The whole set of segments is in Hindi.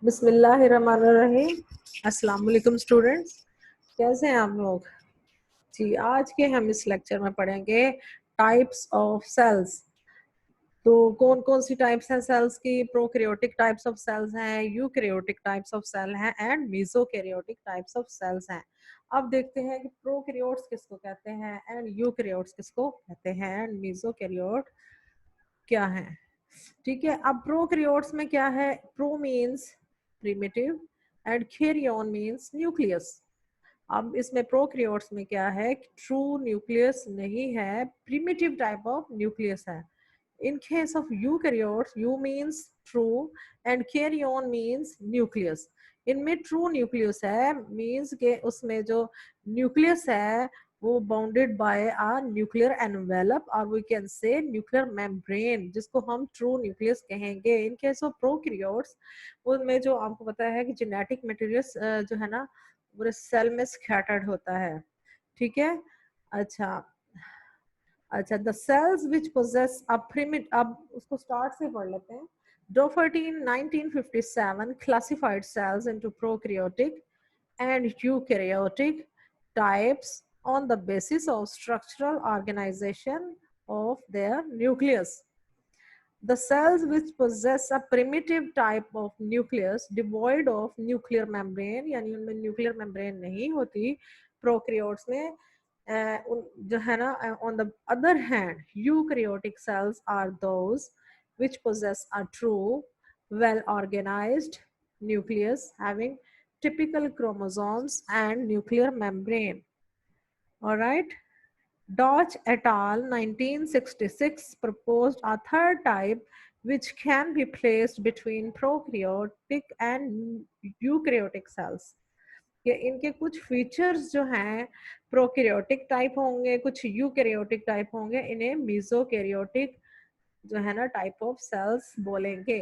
बिस्मिल्लाहिर्रहमानिर्रहीम। अस्सलाम वालेकुम स्टूडेंट्स, कैसे हैं आप लोग जी। आज के हम इस लेक्चर में पढ़ेंगे टाइप्स ऑफ सेल्स। तो कौन कौन सी टाइप्स हैं सेल्स की? प्रोकैरियोटिक टाइप्स ऑफ सेल्स हैं, यूकैरियोटिक टाइप्स ऑफ सेल हैं एंड मेसोकैरियोटिक टाइप्स ऑफ सेल्स हैं। अब देखते हैं कि प्रोकैरियोट्स किसको कहते हैं एंड यूकैरियोट्स किसको कहते हैं एंड मेसोकैरियोट क्या है। ठीक है, अब प्रोकैरियोट्स में क्या है? Pro means primitive and karyon means nucleus. अब इसमें प्रोकैरियोट्स में क्या है? ट्रू न्यूक्लियस नहीं है, प्रिमिटिव टाइप ऑफ न्यूक्लियस है। In case of eukaryotes, U means true and karyon means nucleus. इनमें ट्रू न्यूक्लियस है, मीन्स के उसमें जो न्यूक्लियस है वो bounded by a nuclear envelope और we can say nuclear membrane, जिसको हम ट्रू न्यूक्लियस कहेंगे। इन केस ऑफ प्रोकैरियोट्स, उनमें जो आपको पता है कि जेनेटिक मटेरियल्स जो है ना पूरे सेल में स्कैटर्ड होता है। ठीक है, अच्छा अच्छा, द सेल्स विच पोजेस अ प्रिमिट, अब उसको स्टार्ट से पढ़ लेते हैं। Doherty in 1957 classified cells into prokaryotic and eukaryotic types on the basis of structural organization of their nucleus. The cells which possess a primitive type of nucleus devoid of nuclear membrane, यानी उनमें nuclear membrane नहीं होती prokaryotes में, जो है ना, on the other hand eukaryotic cells are those which possess a true well organized nucleus having typical chromosomes and nuclear membrane. All right, Dodge et al. 1966 proposed a third type which can be placed between prokaryotic and eukaryotic cells. कि इनके कुछ फीचर्स जो हैं प्रोकैरियोटिक टाइप होंगे, कुछ यूकैरियोटिक टाइप होंगे, इन्हें मेसोकैरियोटिक जो है ना टाइप ऑफ सेल्स बोलेंगे।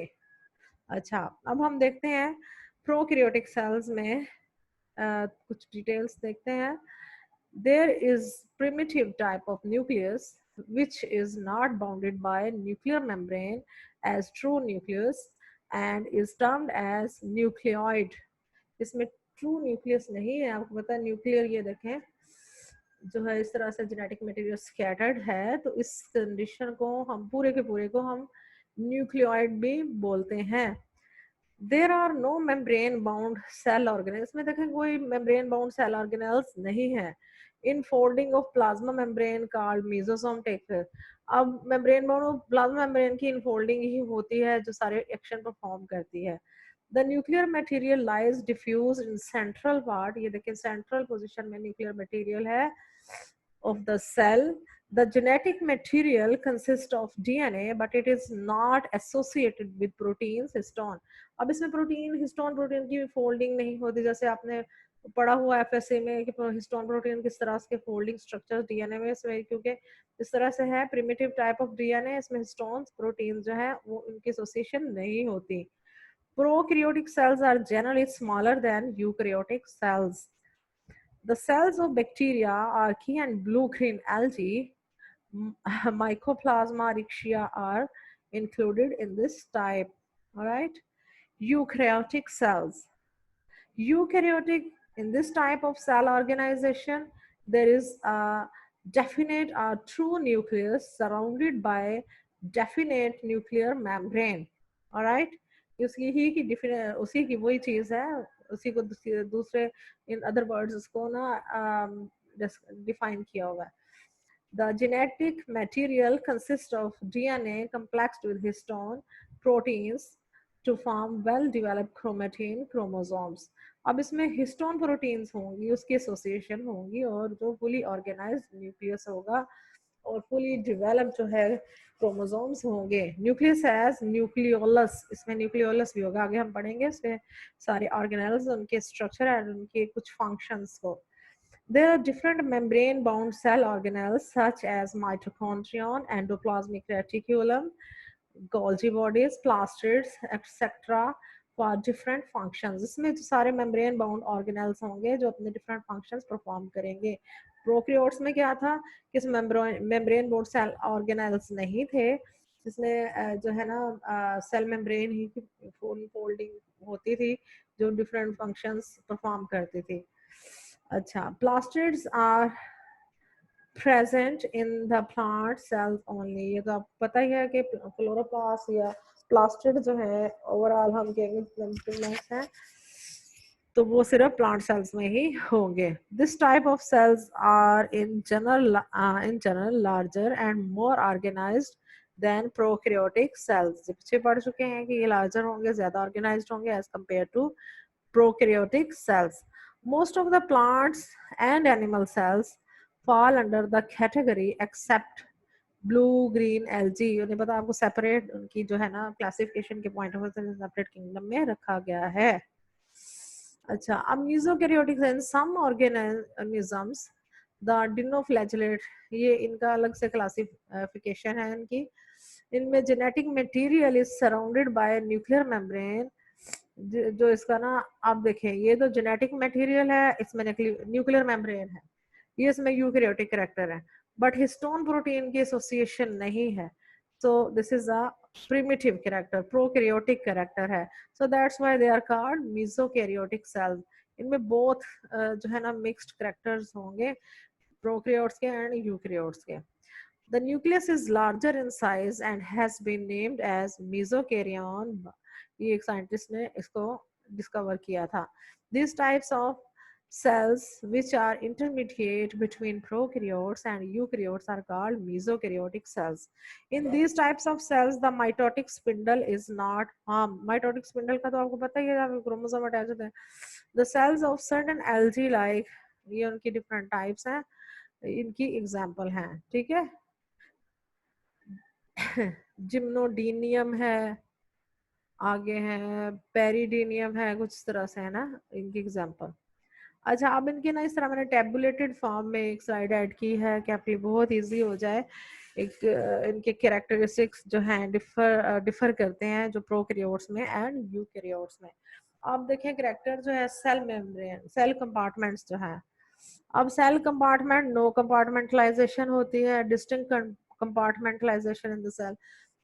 अच्छा, अब हम देखते हैं प्रोकैरियोटिक सेल्स में कुछ डिटेल्स देखते हैं। There is primitive type of nucleus which is not bounded by nuclear membrane as true nucleus and is termed as nucleoid. इसमें ट्रू न्यूक्लियस नहीं है, आपको पता है न्यूक्लियर, ये देखें जो है इस तरह से जेनेटिक मटेरियल स्कैटर्ड है, तो इस कंडीशन को हम पूरे के पूरे को हम न्यूक्लियोइड भी बोलते हैं। There are no membrane bound cell organelles, में देखें कोई मेम्ब्रेन बाउंड सेल ऑर्गेनेल्स नहीं है। In folding of plasma membrane called mesosome take, अब मेम्ब्रेन बाउंड प्लाज्मा मेम्ब्रेन की इनफोल्डिंग ही होती है जो सारे एक्शन परफॉर्म करती है। The nuclear material lies diffused in central part, ये देखिए central position में nuclear material है of the cell. The genetic material consists of DNA but it is not associated with proteins, histone. अब इसमें प्रोटीन हिस्टोन प्रोटीन की फोल्डिंग नहीं होती, जैसे आपने पढ़ा हुआ एफएसए में कि हिस्टोन प्रोटीन किस तरह के फोल्डिंग स्ट्रक्चर डीएनए में, इसमें क्योंकि इस तरह से है प्रिमिटिव टाइप ऑफ डीएनए, इसमें हिस्टोन्स प्रोटीन जो है वो इनकी एसोसिएशन नहीं होती। Prokaryotic cells are generally smaller than eukaryotic cells. The cells of bacteria, archaea and blue-green algae, Mycoplasma riccia are included in this type. All right. Eukaryotic cells. Eukaryotic, in this type of cell organization, there is a definite true nucleus surrounded by definite nuclear membrane. All right. उसी ही की उसी की वही चीज है, उसी को दूसरे इन अदर वर्ड्स उसको ना डिफाइन किया हुआ है। The genetic material consists of DNA complexed with histone proteins to form well-developed chromatin chromosomes. अब इसमें हिस्टोन प्रोटीन्स होंगी, उसकी एसोसिएशन होंगी और जो फुली ऑर्गेनाइज्ड न्यूक्लियस होगा और फुली डेवलप जो है क्रोमोसोम्स होंगे। न्यूक्लियस एज न्यूक्लियोलस, इसमें न्यूक्लियोलस भी होगा, आगे हम पढ़ेंगे इसमें सारे ऑर्गेनेल्स, उनके स्ट्रक्चर एंड उनके कुछ फंक्शंस को। There are different membrane-bound cell organelles such as mitochondrion, endoplasmic reticulum, Golgi bodies, plastids, etc. for different functions. इसमें जो सारे membrane bound organelles होंगे जो अपने different functions perform करेंगे। Prokaryotes में क्या था कि membrane bound cell organelles नहीं थे, जिसमें जो है ना सेल मेम्ब्रेन ही फुल फोल्डिंग होती थी जो डिफरेंट फंक्शंस परफॉर्म करती थी। अच्छा, plastids are present in the plant cells only. ये तो आपको पता ही है कि क्लोरोप्लास्ट या प्लास्टिड जो है ओवरऑल हम कहेंगे है तो वो सिर्फ प्लांट सेल्स में ही होंगे। This type of cells are in general larger and more organised than prokaryotic cells. पीछे पढ़ चुके हैं कि ये लार्जर होंगे, ज्यादा ऑर्गेनाइज्ड होंगे as compared to prokaryotic cells. Most of the plants and animal cells fall under the category except blue green algae। उन्हें पता आपको सेपरेट उनकी जो है ना क्लासिफिकेशन के पॉइंट ऑफ व्यू से सेपरेट किंगडम में रखा गया है। अच्छा, अब मीजोकैरियोटिक इन सम ऑर्गेनिजम्स द डिनोफ्लैजेलेट, ये इनका अलग से क्लासिफिकेशन है इनकी। इनमें genetic material is surrounded by nuclear membrane. जो इसका ना आप देखें, ये तो जेनेटिक मटेरियल है, इसमें न्यूक्लियर मेम्ब्रेन है, ये इसमें यूकैरियोटिक कैरेक्टर है, बट हिस्टोन प्रोटीन की एसोसिएशन नहीं है। So this is a primitive character, prokaryotic character है। So that's why they are called mesokaryotic cells. इनमें बोथ जो है ना मिक्स्ड कैरेक्टर्स होंगे, प्रोकैरियोट्स के एंड यूकैरियोट्स के। The nucleus is larger in size and has been named as mesokaryon। ये एक साइंटिस्ट ने इसको डिस्कवर किया था। These types of cells which are intermediate between prokaryotes and eukaryotes are called mesokaryotic cells. In these types of cells the mitotic spindle is not harmed। mitotic spindle का तो आपको पता ही है, क्रोमोसोम अटैच होते हैं। The cells of certain algae like, ये उनकी different types हैं, इनकी एग्जाम्पल हैं, ठीक है। जिम्नोडीनियम है, आगे है पेरिडीनियम है, कुछ तरह से है ना इनकी एग्जांपल। अच्छा, अब इनके ना इस तरह मैंने टैबुलेटेड फॉर्म में एक स्लाइड ऐड की है कि आपके बहुत इजी हो जाए। एक इनके कैरेक्टरिस्टिक्स जो हैं डिफर करते हैं जो प्रोकैरियोट्स में एंड यूकैरियोट्स में। आप देखें कैरेक्टर जो है सेल मेम्ब्रेन, सेल कंपार्टमेंट्स जो है। अब सेल कंपार्टमेंट, नो कंपार्टमेंटलाइजेशन होती है, distinct compartmentalisation in the cell.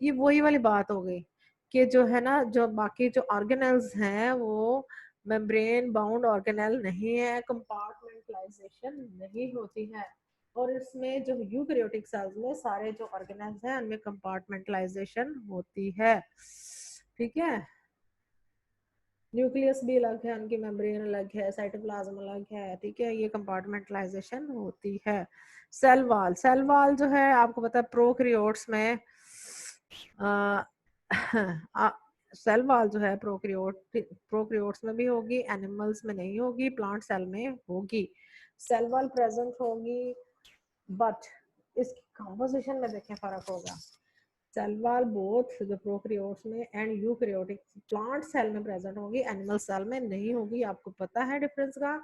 ये वही वाली बात हो गई कि जो है ना जो बाकी जो ऑर्गेनेल्स हैं वो मेम्ब्रेन बाउंड ऑर्गेनेल नहीं है, कंपार्टमेंटलाइजेशन नहीं होती है। और इसमें जो यूकैरियोटिक सेल्स में सारे जो ऑर्गेनेल्स हैं उनमें कंपार्टमेंटलाइजेशन होती है, ठीक है। न्यूक्लियस भी अलग है, उनकी मेम्ब्रेन अलग है, साइटोप्लाज्म अलग है, ठीक है, ये कंपार्टमेंटलाइजेशन होती है। सेल वॉल, सेल वॉल जो है आपको पता है प्रोकैरियोट्स में सेल वॉल जो है प्रोकैरियोट्स में भी होगी, एनिमल्स में नहीं होगी, प्लांट सेल में होगी। सेल वॉल प्रेजेंट होगी, बट इसकी कंपोजिशन में देखें फर्क होगा। सेल वॉल बोथ जो प्रोकैरियोट्स में एंड यूकैरियोटिक प्लांट सेल में प्रेजेंट होगी, एनिमल सेल में नहीं होगी। आपको पता है डिफरेंस का,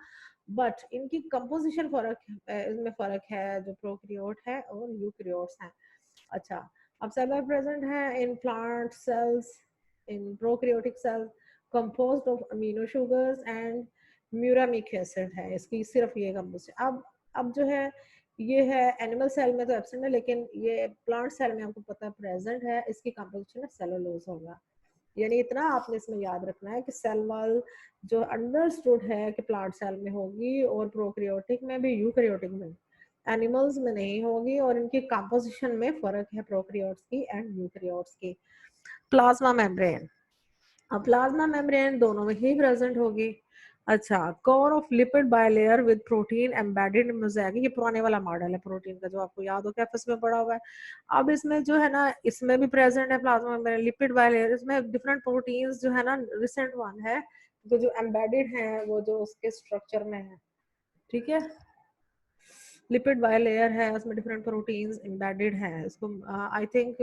बट इनकी कंपोजिशन फर्क, इसमें फर्क है जो प्रोकैरियोट है और यूकैरियोट्स हैं। अच्छा, अब सेल वॉल प्रेजेंट है in plant cells, in prokaryotic cell composed of amino sugars and muramic acid है, इसकी सिर्फ ये कंपोजिशन। अब जो है ये है एनिमल सेल में तो एब्सेंट है, लेकिन ये प्लांट सेल में आपको पता है प्रेजेंट है। इसकी कंपोजिशन में सेलुलोज होगा। यानी इतना आपने इसमें याद रखना है कि सेल वॉल जो अंडरस्टूड है कि प्लांट सेल में होगी और प्रोकैरियोटिक में भी, यूकैरियोटिक में, एनिमल्स में नहीं होगी, और इनकी कंपोजिशन में फर्क है प्रोकैरियोट्स की एंड यूकैरियोट्स की। प्लाज्मा मेम्ब्रेन, अब प्लाज्मा मेम्ब्रेन दोनों में ही प्रेजेंट होगी। अच्छा, core of lipid bilayer with protein embedded in mosaic, ये पुराने वाला मॉडल है प्रोटीन का जो आपको याद हो कैफस में पड़ा हुआ है। अब इसमें जो है ना इसमें भी प्रेजेंट है प्लाज्मा मेम्ब्रेन, लिपिड बायलेयर, इसमें डिफरेंट प्रोटीन्स जो है ना, रिसेंट वन है जो एम्बेडेड है वो जो उसके स्ट्रक्चर में है, ठीक है। लिपिड बायलेयर है, उसमें डिफरेंट प्रोटीन्स एम्बेडेड हैं। इसको आई थिंक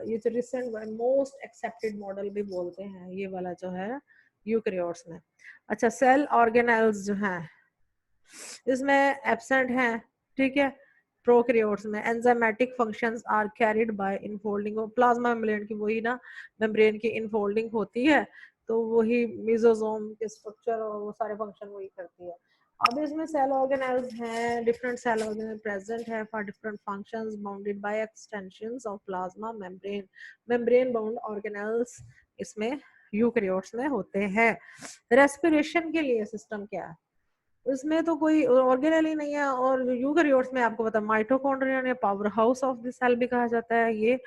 ये जो रिसेंट मोस्ट एक्सेप्टेड मॉडल भी बोलते हैं ये वाला जो है यूकैरियोट्स में। अच्छा, सेल ऑर्गेनेल्स जो हैं इसमें एब्सेंट हैं, ठीक है। प्रोकैरियोट्स में enzymatic functions are carried by infolding, plasma membrane की वही ना मेम्ब्रेन की इनफोल्डिंग होती है, तो वही मेसोसोम के स्ट्रक्चर और वो सारे फंक्शन वही करती है। अब इसमें सेल ऑर्गेनेल्स हैं, डिफरेंट सेल ऑर्गेनेल प्रेजेंट है for different functions bounded by extensions of plasma membrane. Membrane bound organelles इसमें यूकैरियोट्स में होते हैं। रेस्पिरेशन के लिए सिस्टम क्या है, इसमें तो कोई ऑर्गेनेल ही नहीं है। और यूकैरियोट्स में आपको पता माइटोकॉन्ड्रिया ने power house of the cell भी कहा जाता है। ये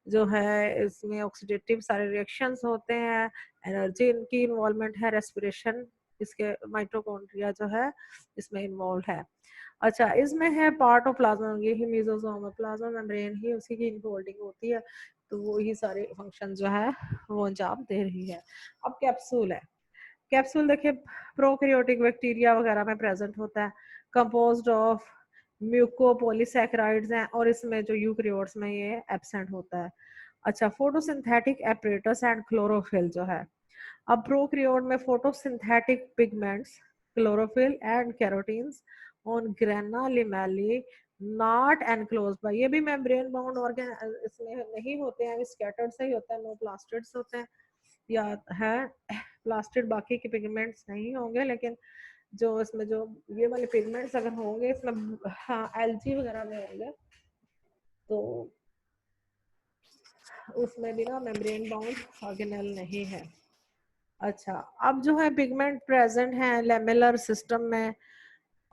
जो है इसमें ऑक्सीडेटिव सारे रिएक्शंस होते हैं, एनर्जी इनकी इन्वॉल्वमेंट है, रेस्पिरेशन इसके माइटोकॉन्ड्रिया जो है इसमें इन्वॉल्व है। अच्छा, इसमें है पार्ट ऑफ प्लाज्मा, ये ही मेसोसोम है, प्लाज्मा मेम्ब्रेन ही उसी की इनफोल्डिंग होती है, तो वो ही सारे फंक्शन जो है वो अंजाम दे रही है। अब कैप्सूल है, कैप्सूल देखिए प्रोकैरियोटिक बैक्टीरिया वगैरह में प्रेजेंट होता है, कंपोज्ड ऑफ म्यूकोपॉलीसैकेराइड्स हैं, और इसमें जो यूकैरियोट्स में ये एब्सेंट होता है। अच्छा, फोटोसिंथेटिक एपरेटस एंड क्लोरोफिल जो है, अब प्रोकैरियोट में photosynthetic pigments chlorophyll and carotenes on grana lamellae not enclosed by, ये भी मेम्ब्रेन बाउंड ऑर्गन इसमें नहीं होते हैं, स्कैटर्ड से ही होता है, नो प्लास्टिड्स होते हैं या है प्लास्टिड, बाकी के पिगमेंट्स नहीं होंगे, लेकिन जो इसमें जो ये वाले पिगमेंट्स अगर होंगे इसमें, हाँ एल्गी वगैरह में होंगे, तो उसमें भी ना मेम्ब्रेन बाउंड ऑर्गेनेल नहीं है। अच्छा, अब जो है पिगमेंट प्रेजेंट है लेमेलर सिस्टम में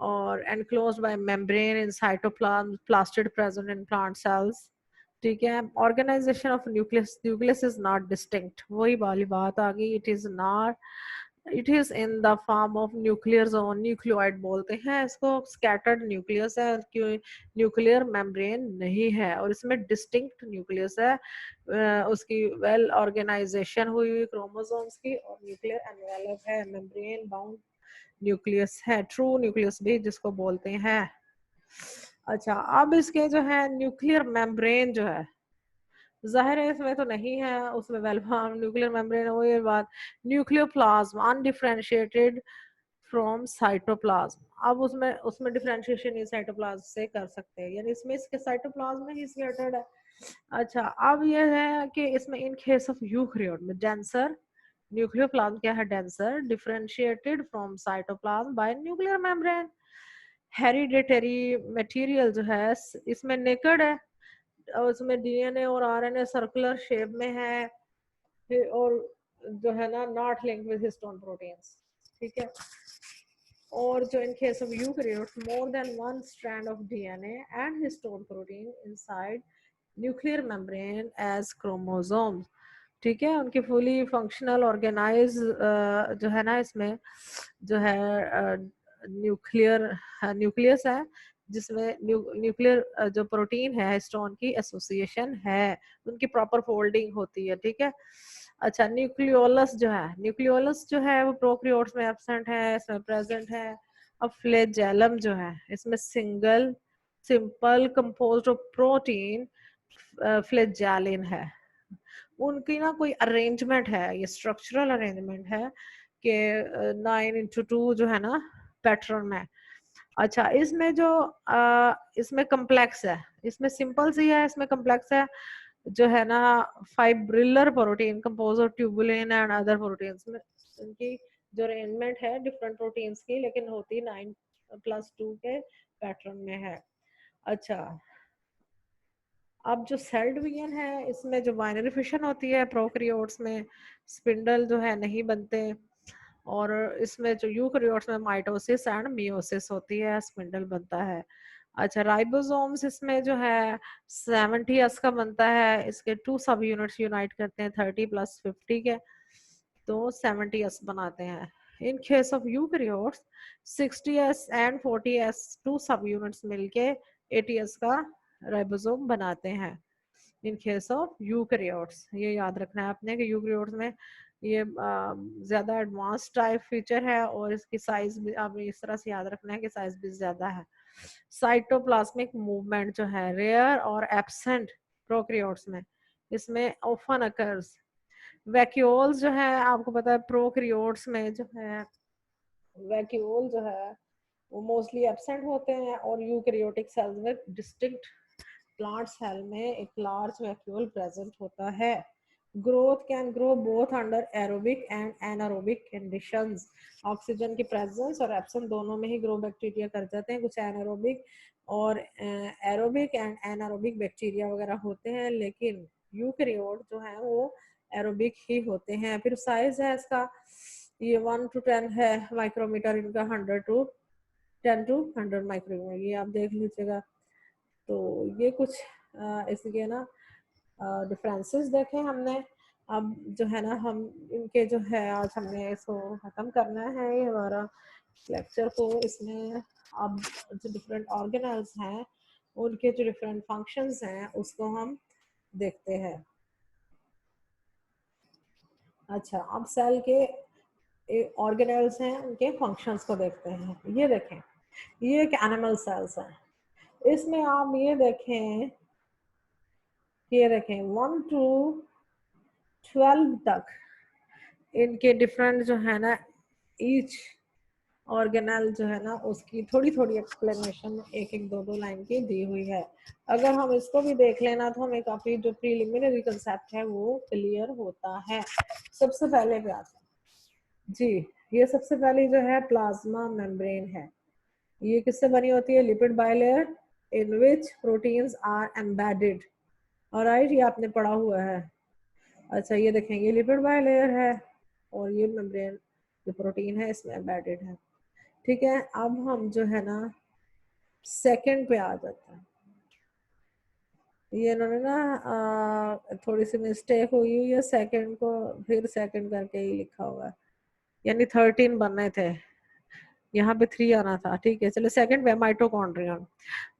और enclosed by membrane in cytoplasm, plastid present in plant cells. ठीक है, organisation of nucleus, nucleus is not distinct, वही वाली बात आ गई, it is not, it is in the form of nuclear zone, nucleoid बोलते हैं इसको, स्कैटर्ड न्यूक्लियस है, न्यूक्लियर मेम्ब्रेन नहीं है, और इसमें डिस्टिंक्ट न्यूक्लियस है, उसकी वेल ऑर्गेनाइजेशन हुई हुई क्रोमोसोम्स की, और न्यूक्लियर एनवेलप है, मेम्ब्रेन बाउंड न्यूक्लियस है, ट्रू न्यूक्लियस भी जिसको बोलते हैं। अच्छा, अब इसके जो है न्यूक्लियर मेम्ब्रेन जो है, जाहिर है इसमें तो नहीं है, उसमें वेलफॉर्म न्यूक्लियर मेम्ब्रेन, वो ये बात, न्यूक्लियोप्लाज्म अनडिफरेंशिएटेड फ्रॉम साइटोप्लाज्म, अब उसमें उसमें डिफरेंशिएशन इस साइटोप्लाज्म से कर सकते हैं, यानी इसमें इसके साइटोप्लाज्म में ही स्कैटर्ड है। अच्छा, अब ये है कि इसमें इन केस ऑफ यूकैरियोट में डेंसर न्यूक्लियोप्लाज्म क्या है, denser differentiated from cytoplasm bye nuclear membrane. Hereditary material जो है इसमें नेकेड है, और उसमें डीएनए और आरएनए सर्कुलर शेप में है, और जो है ना not linked with histone proteins. ठीक है, और जो in case of eukaryotes more than one strand of DNA and histone protein inside nuclear membrane as chromosome. ठीक है, उनके फुली फंक्शनल ऑर्गेनाइज जो है ना इसमें जो है न्यूक्लियर न्यूक्लियस है, जिसमें न्यूक्लियर जो प्रोटीन है हिस्टोन की एसोसिएशन है, उनकी प्रॉपर फोल्डिंग होती है। ठीक है, अच्छा, न्यूक्लियोलस जो है, न्यूक्लियोलस जो है वो प्रोकैरियोट्स में एब्सेंट है, इसमें प्रेजेंट है। अब फ्लैजेलम जो है इसमें single simple composed of protein flagellin है, उनकी ना कोई अरेंजमेंट है, ये स्ट्रक्चरल अरेंजमेंट है कि 9:2 जो है ना पैटर्न में। अच्छा, इसमें जो इसमें कम्प्लेक्स है, इसमें सिंपल सी है, इसमें कम्प्लेक्स है जो है ना fibrillar protein compose of tubulin and other proteins में, उनकी जो अरेंजमेंट है डिफरेंट प्रोटीन्स की, लेकिन होती 9+2 के पैटर्न में है। अच्छा, अब जो सेल डिवीजन है इसमें जो बाइनरी फिशन होती है प्रोकैरियोट्स में, स्पिंडल जो है नहीं बनते, और इसमें जो यूकैरियोट्स में माइटोसिस एंड मियोसिस होती है, स्पिंडल बनता है। अच्छा, राइबोसोम्स इसमें जो है 70s का बनता है, इसके 2 सब यूनिट्स यूनाइट करते हैं 30+50 के, तो 70s बनाते हैं। इन case of eukaryotes 60s and 40s 2 सब यूनिट्स मिलके 80s का राइबोसोम बनाते हैं। इन केस ऑफ यूकैरियोट्स ये याद रखना है आपने कि यूकैरियोट्स में ये ज्यादा एडवांस टाइप फीचर है, और इसकी साइज भी आप इस तरह से याद रखना है कि साइज भी ज्यादा है। साइटोप्लाज्मिक मूवमेंट जो है रेयर और एब्सेंट प्रोकैरियोट्स में, इसमें ऑफन अकर्स। वैक्यूल्स जो है आपको पता है प्रोकैरियोट्स में जो है वैक्यूल जो है वो मोस्टली एब्सेंट होते हैं, और यूकैरियोटिक सेल्स में डिस्टिंक्ट प्लांट सेल में एक लार्ज वैक्यूल प्रेजेंट होता है। growth can grow both under aerobic and anaerobic conditions. Oxygen की प्रेजेंस और एब्सेंस दोनों में ही ग्रो बैक्टीरिया कर जाते हैं। कुछ एनारोबिक और एरोबिक एंड एनारोबिक बैक्टीरिया वगैरह होते हैं, लेकिन यूकैरियोट जो है वो एरोबिक ही होते हैं। फिर साइज है इसका, ये 1 to 10 है माइक्रोमीटर, इनका 100 to 10 to 100 माइक्रोमीटर, ये आप देख लीजिएगा। तो ये कुछ इसके ना डिफरेंसेस देखे हमने। अब जो है ना हम इनके जो है आज हमने इसको खत्म करना है ये हमारा लेक्चर को। इसमें अब जो डिफरेंट ऑर्गेनल्स हैं उनके जो डिफरेंट फंक्शंस हैं उसको हम देखते हैं। अच्छा, अब सेल के ऑर्गेनल्स हैं उनके फंक्शंस को देखते हैं। ये देखें, ये एक एनिमल सेल्स है। इसमें आप ये देखें, ये देखें 1 to 12 तक इनके डिफरेंट जो है ना ईच ऑर्गेनल जो है ना उसकी थोड़ी थोड़ी एक्सप्लेनेशन एक एक दो दो लाइन की दी हुई है। अगर हम इसको भी देख लेना तो हमें काफी जो प्रीलिमिनरी कंसेप्ट है वो क्लियर होता है। सबसे पहले पे आते हैं जी, ये सबसे पहले जो है प्लाज्मा मेम्ब्रेन है। ये किससे बनी होती है? Lipid bilayer in which proteins are embedded. Alright, ये आपने पढ़ा हुआ है। अच्छा, ये देखेंगे लिपिड बाइलेयर है और ये मेम्ब्रेन जो प्रोटीन है इसमें एम्बेडेड है। ठीक है, अब हम जो है ना सेकंड पे आ जाते हैं। ये इन्होंने ना थोड़ी सी मिस्टेक हुई हुई है, सेकंड को फिर सेकंड करके ही लिखा हुआ है, यानी 13 बनने थे, यहाँ पे 3 आना था। ठीक है, चलो सेकंड पे माइटोकॉन्ड्रियन।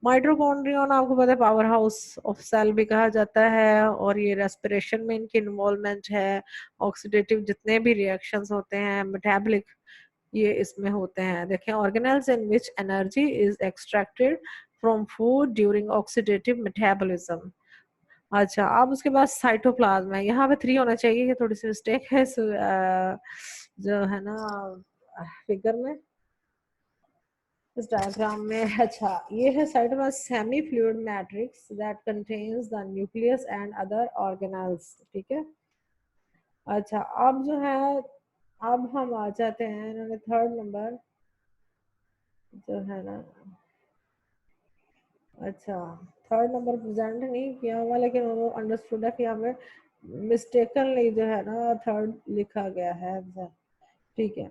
माइटोकॉन्ड्रियन आपको पता है पावर हाउस ऑफ सेल भी कहा जाता है, और ये रेस्पिरेशन में इनकी इन्वॉल्वमेंट है। ऑक्सीडेटिव जितने भी रिएक्शंस होते हैं मेटाबॉलिक, ये इसमें होते हैं। देखें, organelles in which energy is extracted from food during oxidative metabolism. अच्छा, अब उसके बाद साइटोप्लाज्म है, यहाँ पे 3 होना चाहिए, ये थोड़ी सी मिस्टेक है जो है ना फिगर में, इस डायग्राम में। अच्छा, ये है cytoplasm, semi fluid matrix that contains the nucleus and other organelles. ठीक है। अच्छा, अब जो है अब हम आ जाते हैं, इन्होंने थर्ड नंबर जो है ना, अच्छा थर्ड नंबर प्रेजेंट नहीं किया हुआ, लेकिन वो अंडरस्टूड है कि हमें मिस्टेकनली जो है ना थर्ड लिखा गया है आंसर। ठीक है,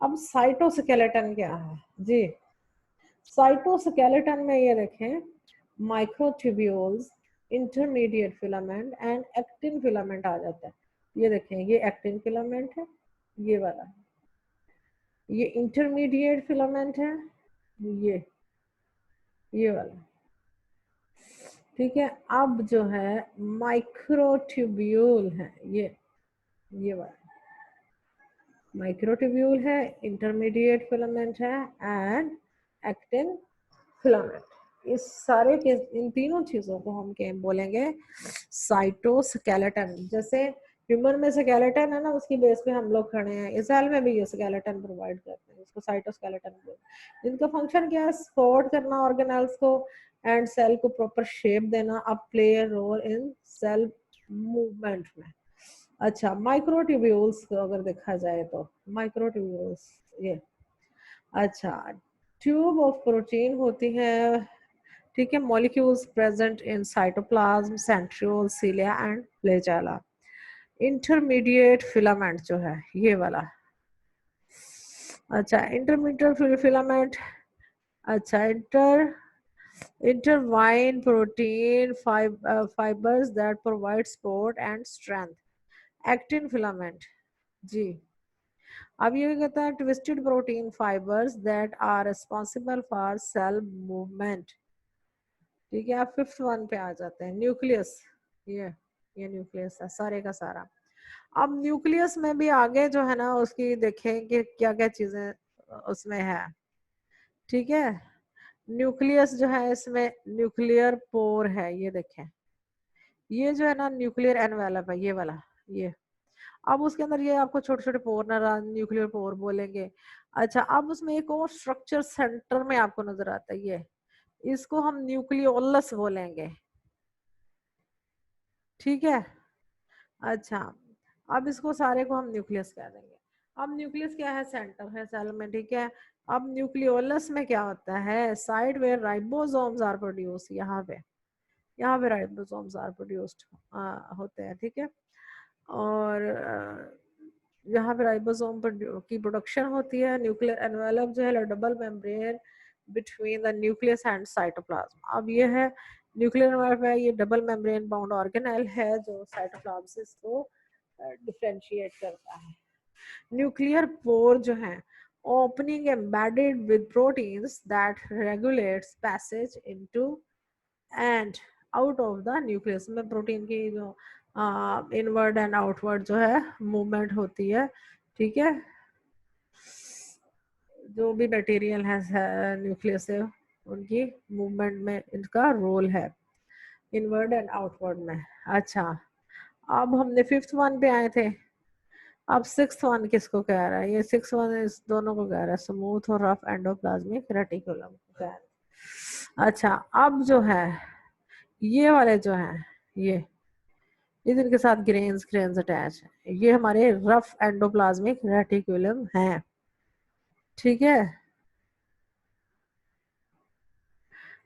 अब साइटोस्केलेटन क्या है जी? साइटोस्केलेटन में ये देखें, microtubules, intermediate filament and actin filament आ जाता है। ये देखें, ये एक्टिन फिलामेंट है, ये वाला, ये इंटरमीडिएट फिलामेंट है, ये वाला। ठीक है, अब जो है माइक्रोट्यूब्यूल है, ये वाला माइक्रोट्यूब्यूल है, इंटरमीडिएट फिलामेंट है एंड एक्टिन फिलामेंट। इस सारे के इन तीनों चीजों को हम क्या बोलेंगे? साइटोस्केलेटन। जैसे ह्यूमन में स्केलेटन है ना, उसकी बेस पे हम लोग खड़े हैं, इस सेल में भी ये स्केलेटन प्रोवाइड करते हैं, इसको साइटोस्केलेटन बोलते हैं। इनका फंक्शन क्या है? सपोर्ट करना ऑर्गेनल्स को एंड सेल को प्रॉपर शेप देना, अब play a role in cell movement में। अच्छा, माइक्रोट्यूब्यूल्स को अगर देखा जाए तो माइक्रोट्यूब्यूल्स ये, अच्छा ट्यूब ऑफ प्रोटीन होती है। ठीक है, molecules present in cytoplasm, centriole, cilia and flagella. Intermediate filament जो है ये वाला, अच्छा इंटरमीडिएट फिलामेंट, अच्छा intertwine protein fibers that provide support and strength. Actin filament जी। अब ये कहता है twisted protein fibres that are responsible for cell movement. ठीक है, आप 5th वन पे आ जाते हैं, न्यूक्लियस। ये न्यूक्लियस है सारे का सारा। अब न्यूक्लियस में भी आगे जो है ना उसकी देखें कि क्या क्या चीजें उसमें है। ठीक है, न्यूक्लियस जो है इसमें न्यूक्लियर पोर है, ये देखें, ये जो है ना न्यूक्लियर एनवेलप है, ये वाला ये। अब उसके अंदर ये आपको छोटे छोटे पोर नजर, न्यूक्लियर पोर बोलेंगे। अच्छा, अब उसमें एक और स्ट्रक्चर सेंटर में आपको नजर आता है, ये इसको हम न्यूक्लियोलस बोलेंगे। ठीक है, अच्छा, अब इसको सारे को हम न्यूक्लियस कह देंगे। अब न्यूक्लियस क्या है, सेंटर है सेल में, ठीक है। अब न्यूक्लियोलस में क्या होता है, side where ribosomes are produce, यहाँ पे राइबोसोम्स आर प्रोड्यूस्ड होते हैं, ठीक है। और यहाँ पे राइबोसोम की प्रोडक्शन होती है। न्यूक्लियर एनवेलप जो है double membrane between the nucleus and cytoplasm. अब ये है न्यूक्लियर एनवेलप है, ये डबल मेम्ब्रेन बाउंड ऑर्गेनेल है जो साइटोप्लाज्म को डिफरेंशिएट करता है। न्यूक्लियर पोर जो है opening embedded with proteins that regulates passage into and out of the nucleus में प्रोटीन की जो इनवर्ड एंड आउटवर्ड जो है मूवमेंट होती है, ठीक है। जो भी मटेरियल है न्यूक्लियस से उनकी मूवमेंट में इनका रोल है, इनवर्ड एंड आउटवर्ड में। अच्छा, अब हमने फिफ्थ वन पे आए थे। अब सिक्स्थ वन किसको कह रहा है, ये सिक्स वन इस दोनों को कह रहा है, स्मूथ और रफ एंडोप्लाज्मिक रेटिकुलम को कह रहा है। अच्छा, अब जो है ये वाले जो हैं ये जिनके साथ ग्रेन्स ग्रेन्स अटैच है, ये हमारे रफ एंडोप्लाज्मिक रेटिकुलम हैं, ठीक है।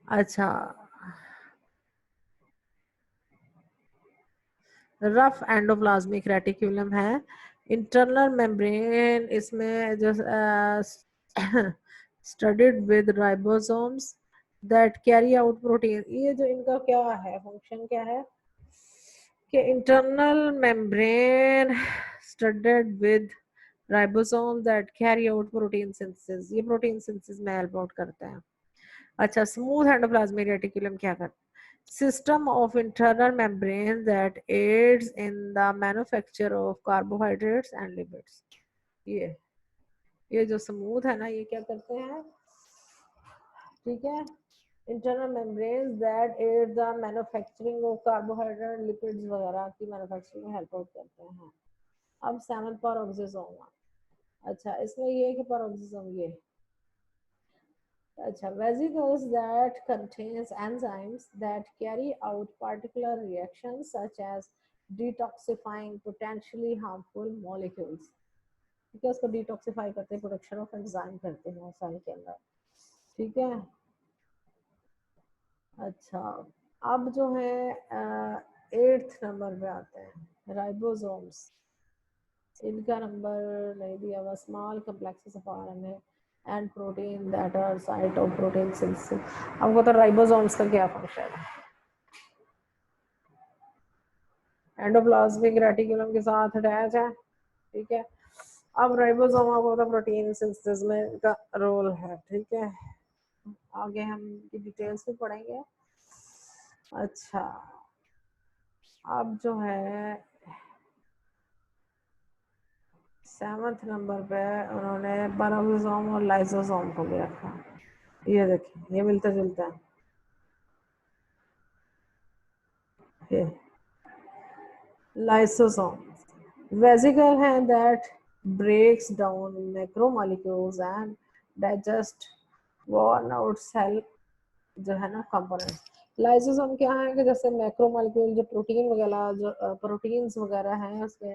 अच्छा, रफ एंडोप्लाज्मिक रेटिकुलम है। इंटरनल मेम्ब्रेन इसमें जो studied with ribosomes that carry out protein. ये जो इनका क्या है, फंक्शन क्या है कि internal membrane studied with ribosome that carry out protein synthesis, ये प्रोटीन सिंथेसिस में हेल्प आउट करते हैं। अच्छा, स्मूथ एंडोप्लाज्मिक रेटिकुलम क्या करता है, system of internal membrane that adds in the manufacture of carbohydrates and lipids. ये जो स्मूथ है ना, ये क्या करते हैं, ठीक है, internal membrane that aid the manufacturing of carbohydrate lipids वगैरह की मैन्युफैक्चरिंग में हेल्प आउट करते हैं। अब सेवन पैरोक्सिसोम। अच्छा, इसमें ये कि पैरोक्सिसोम ये, अच्छा, vesicles that contains enzymes that carry out particular reactions such as detoxifying potentially harmful molecules, ठीक है, उसको डिटॉक्सिफाई करते हैं, प्रोडक्शन ऑफ एंजाइम करते हैं सेल के अंदर, ठीक है। अच्छा, अब जो है एट्थ नंबर पे आते हैं राइबोसोम्स। इनका नंबर नहीं दिया हुआ, small complexes of RNA and protein that are site of protein synthesis. आपको तो राइबोसोम्स का क्या फंक्शन है, एंडोप्लाज्मिक रेटिकुलम के साथ अटैच है, ठीक है। अब राइबोसोम आपको तो प्रोटीन सिंथेसिस में का रोल है, ठीक है। आगे हम की डिटेल्स में पढ़ेंगे। अच्छा, अब जो है सेवंथ नंबर पे उन्होंने पैरोक्सिसोम और लाइसोसोम को भी रखा। ये देखिए, ये मिलता जुलता है। लाइसोसोम वेसिकल है that breaks down macromolecules and digest worn out cell जो है ना कंपोनेंट। लाइसोसोम क्या है कि जैसे मैक्रोमोलेक्यूल जो प्रोटीन वगैरह जो प्रोटीन्स वगैरह हैं उसके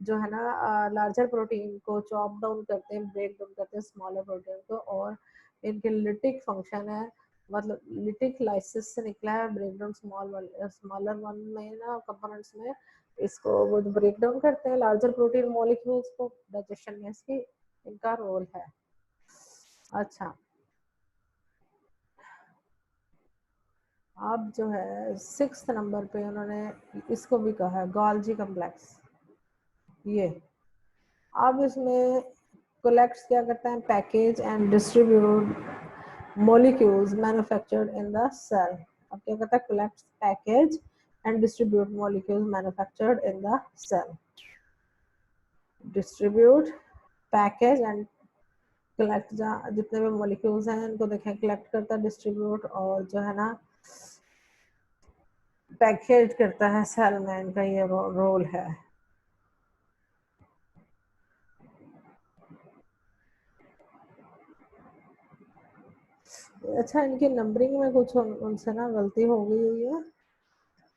जो है ना लार्जर प्रोटीन को चॉप डाउन करते हैं, ब्रेक डाउन करते हैं स्मॉलर प्रोटीन को, और इनके लिटिक फंक्शन है, मतलब लिटिक लाइसिस से निकला है, ब्रेक डाउन स्मॉलर वन में ना कंपोनेंट्स में, इसको वो ब्रेक डाउन करते हैं लार्जर प्रोटीन मॉलिक्यूल्स को, डाइजेशन में इसकी इनका रोल है। अच्छा, अब जो है सिक्स्थ नंबर पे उन्होंने इसको भी कहा है गोल्जी कम्प्लेक्स। ये अब इसमें कोलेक्ट्स क्या करता है, package and distribute molecules manufactured in the cell. अब क्या करता है, collects package and distribute molecules manufactured in the cell. Distribute, package and collect, जितने भी मॉलिक्यूल्स हैं इनको देखें, कलेक्ट करता है, डिस्ट्रीब्यूट और जो है ना पैकेज करता है सेल में, इनका ये रोल है। अच्छा, इनकी नंबरिंग में कुछ उनसे ना गलती हो गई हुई है,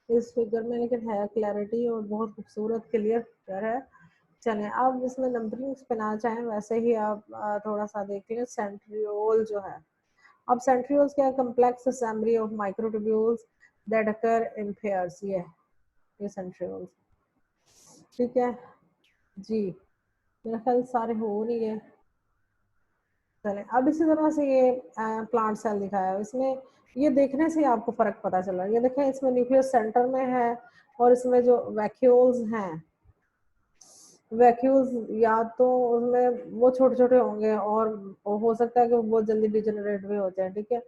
इस फिगर में, लेकिन है क्लैरिटी और बहुत खूबसूरत क्लियर फिगर है। चलें अब इसमें नंबरिंग पे ना चाहें, वैसे ही आप थोड़ा सा देख लें। सेंट्रियोल जो है, अब सेंट्रियोल्स क्या है? Complex assembly of microtubules that occur in pairs. ये सेंट्रियोल्स, ठीक है जी। मेरा ख्याल सारे हो नहीं गए। चलें अब इसी तरह से ये प्लांट सेल दिखाया है, इसमें ये देखने से आपको फर्क पता चल रहा है। ये देखें, इसमें न्यूक्लियस सेंटर में है और इसमें जो वैक्यूल्स हैं, वैक्यूल्स या तो उसमें वो छोटे छोटे होंगे और हो सकता है कि वो बहुत जल्दी डिजेनरेट भी हो जाए, ठीक है।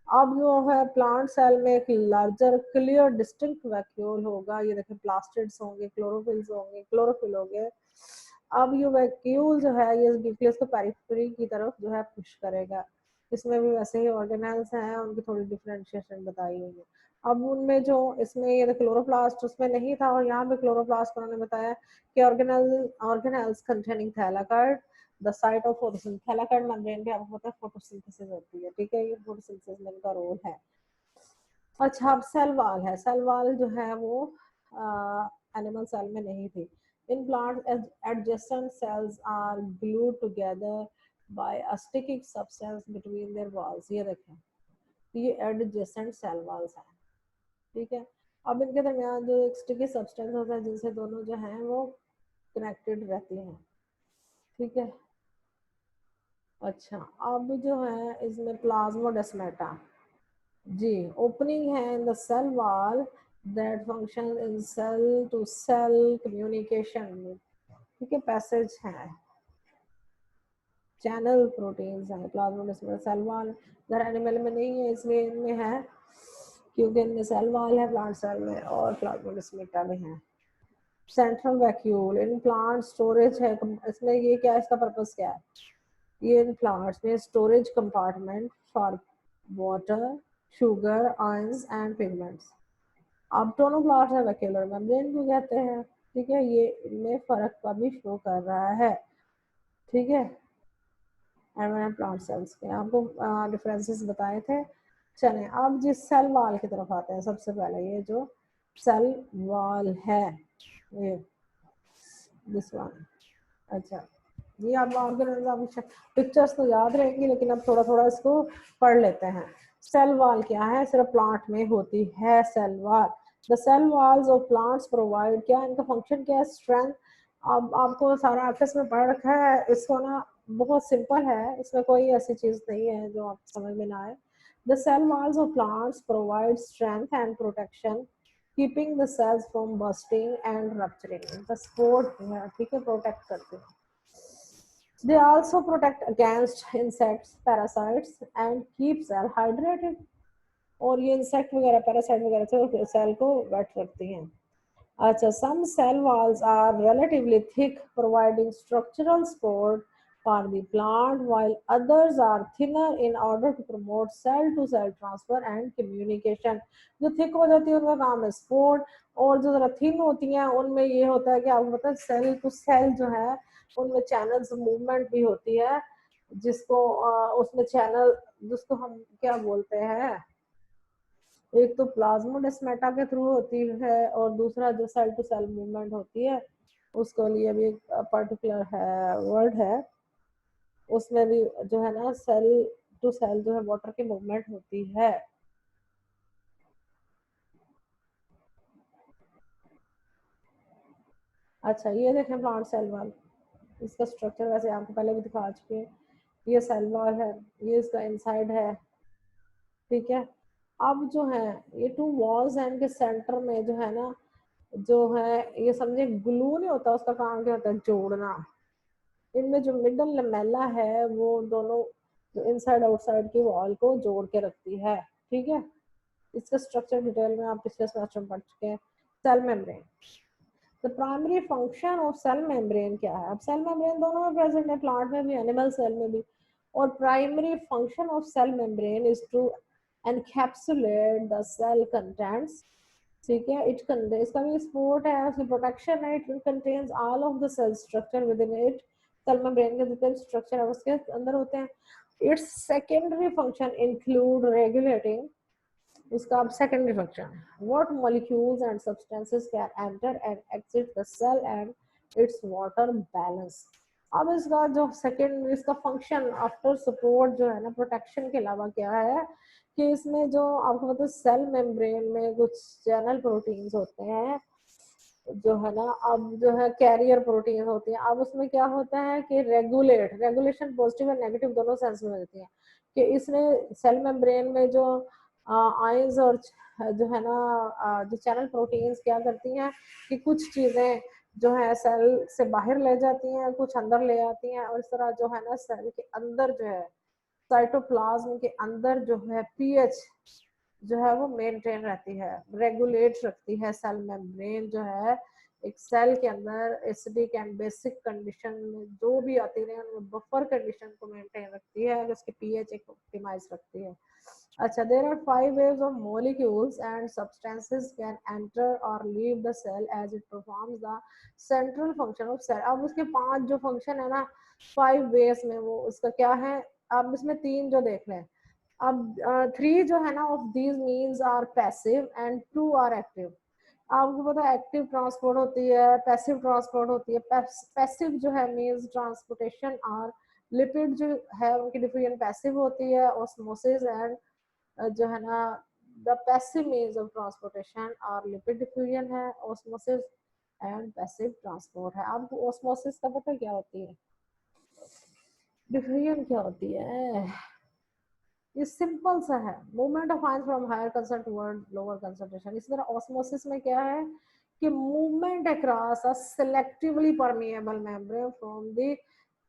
अब जो है प्लांट सेल में एक लार्जर क्लियर डिस्टिंक्ट वैक्यूल होगा। ये देखें, प्लास्टिड्स होंगे, क्लोरोफिल्स होंगे, क्लोरोफिल होंगे। अब ये वैक्यूल जो है ये न्यूक्लियस को पेरिफेरी की तरफ जो है पुश करेगा। इसमें भी वैसे ही ऑर्गेनेल्स हैं, उनकी थोड़ी डिफरेंशिएशन बताई हुई है। अब उनमें जो इसमें ये क्लोरोप्लास्ट उसमें नहीं था और यहाँ पे क्लोरोप्लास्ट उन्होंने बताया कि organelles containing thylakoid the site of photosynthesis. Thylakoid membrane पे आपको पता है फोटोसिंथेसिस होती है, ठीक है, ये फोटोसिंथेसिस में इनका रोल है। अच्छा, अब सेल वाल है। सेल वाल जो है वो एनिमल सेल में नहीं थी। In plant adjacent cells are glued together by a sticking substance between their walls. ये देखें, ये एडजेसेंट सेल वाल्स हैं, ठीक है। अब इनके दरमियान जो एक स्टिकी सब्सटेंस होता है जिनसे दोनों जो हैं वो कनेक्टेड रहती हैं, ठीक है। अच्छा, अब जो है इसमें प्लाज्मोडेस्माटा जी, ओपनिंग है in the cell wall that function in cell to cell communication, ठीक है, पैसेज है, चैनल प्रोटीन्स हैं। प्लाज्मोडेस्माटा सेल वॉल अगर एनिमल में नहीं है इसलिए इनमें है, क्योंकि इनमें सेल वॉल है प्लांट सेल में और प्लाज्मोडेस्माटा में है। Central vacuole in plant storage है। इसमें ये क्या है, इसका पर्पस क्या है? ये इन प्लांट्स में storage compartment for water, sugar, ions and pigments. अब दोनों प्लांट्स है वैक्यूलर मेम्ब्रेन को कहते हैं, ठीक है। ये इनमें फर्क का भी शो कर रहा है, ठीक है। एंड प्लांट सेल्स के आपको डिफरेंसेस बताए थे। चलें अब जिस सेल वॉल की तरफ आते हैं, सबसे पहले ये जो सेल वॉल है, ये दिस वन। अच्छा, ये आप ऑर्गेनाइज पिक्चर्स तो याद रहेंगी, लेकिन अब थोड़ा थोड़ा इसको पढ़ लेते हैं। सेल वॉल क्या है? सिर्फ प्लांट में होती है cell wall. The cell walls of plants provide, क्या इनका फंक्शन क्या है? स्ट्रेंथ। अब आपको सारा आपस में पढ़ रखा है, इसको ना बहुत सिंपल है, इसमें कोई ऐसी चीज नहीं है जो आप समझ में ना आए। The cell walls of plants provide strength and protection, keeping the cells from bursting and rupturing. The support, ठीक है, प्रोटेक्ट करते हैं। They also protect against insects, parasites and keep cell hydrated. और ये इंसेक्ट वगैरह, पैरासाइट वगैरह से सेल को वेट रखती हैं। अच्छा, some cell walls are relatively thick, providing structural support for the plant, while others are thinner in order to promote cell-to-cell transfer and communication. जो thick हो जाती है उनका काम है support, और जो जरा thin होती हैं उनमें ये होता है कि आपको पता है सेल टू सेल जो है उनमें चैनल्स मूवमेंट भी होती है, जिसको उसमें चैनल, जिसको हम क्या बोलते हैं, एक तो प्लाज्मोडेस्माटा के थ्रू होती है और दूसरा जो सेल टू सेल मूवमेंट होती है उसके लिए भी एक पर्टिकुलर है वर्ड है, उसमें भी जो है ना सेल टू सेल जो है वाटर की मूवमेंट होती है। अच्छा, ये देखें प्लांट सेल वॉल, इसका स्ट्रक्चर वैसे आपको पहले भी दिखा चुके हैं। ये सेल वॉल है, ये इसका इनसाइड है, ठीक है। अब जो है ये टू वॉल्स हैं, इनके सेंटर में जो है ना, जो है ये समझे ग्लू नहीं होता, उसका काम क्या होता है? जोड़ना। इनमें जो मिडल लमेला है वो दोनों जो इनसाइड आउटसाइड की वॉल को जोड़ के रखती है, ठीक है। इसका स्ट्रक्चर डिटेल में आप पिछले सेमेस्टर में पढ़ चुके हैं। Cell membrane, the primary function of cell membrane क्या है? अब सेल मेम्ब्रेन दोनों में प्रेजेंट है, प्लांट में भी एनिमल सेल में भी। और primary function of cell membrane is to encapsulate the cell contents, ठीक है। इट कंटेन्स, इसका भी सपोर्ट है, उसकी प्रोटेक्शन है। It contains all of the cell structure within it, cell membrane के जितने स्ट्रक्चर है उसके अंदर होते हैं। Its secondary function include regulating उसका अब secondary function, what molecules and substances can enter and exit the cell and its water balance. अब इसका जो सेकेंड इसका फंक्शन आफ्टर सपोर्ट जो है ना प्रोटेक्शन के अलावा क्या है कि इसमें जो आपको पता है सेल मेम्ब्रेन में कुछ चैनल प्रोटीन्स होते हैं जो है ना, अब जो है कैरियर प्रोटीन होती है। अब उसमें क्या होता है कि रेगुलेशन पॉजिटिव और नेगेटिव दोनों सेंस में होती है कि इसने सेल मेम्ब्रेन में जो आयंस और जो है ना जो चैनल प्रोटीन्स क्या करती हैं कि कुछ चीजें जो है सेल से बाहर ले जाती हैं, कुछ अंदर ले आती हैं, और इस तरह जो है ना सेल के अंदर जो है साइटोप्लाज्म के अंदर जो है पीएच जो है वो मेंटेन रहती है, रेगुलेट रखती है। सेल मेम्ब्रेन जो है एक सेल के अंदर एसिडिक एंड बेसिक कंडीशन में जो भी आती रहे उनमें बफर कंडीशन को मेंटेन रखती है, उसके पीएच एक ऑप्टिमाइज रखती है। अच्छा, there are 5 ways of molecules and substances can enter or leave the cell as it performs the central function of cell। अब उसके 5 जो फंक्शन है ना 5 ways में, वो उसका क्या है, अब इसमें 3 जो देख लें। अब 3 जो है ना of these means are passive and 2 are active. आपको पता है एक्टिव ट्रांसपोर्ट होती है, पैसिव ट्रांसपोर्ट होती है। पैसिव जो है मीन्स ट्रांसपोर्टेशन और लिपिड जो है उनकी डिफ्यूजन पैसिव होती है, ऑस्मोसिस एंड जो है ना the passive means of transportation और लिपिड डिफ्यूजन है, ऑस्मोसिस एंड पैसिव ट्रांसपोर्ट है। आपको ऑस्मोसिस का पता क्या होती है, डिफ्यूजन क्या होती है? ये सिंपल सा है, movement of ions from higher concentration toward lower concentration. इसी तरह ऑस्मोसिस में क्या है कि movement across a selectively permeable membrane from the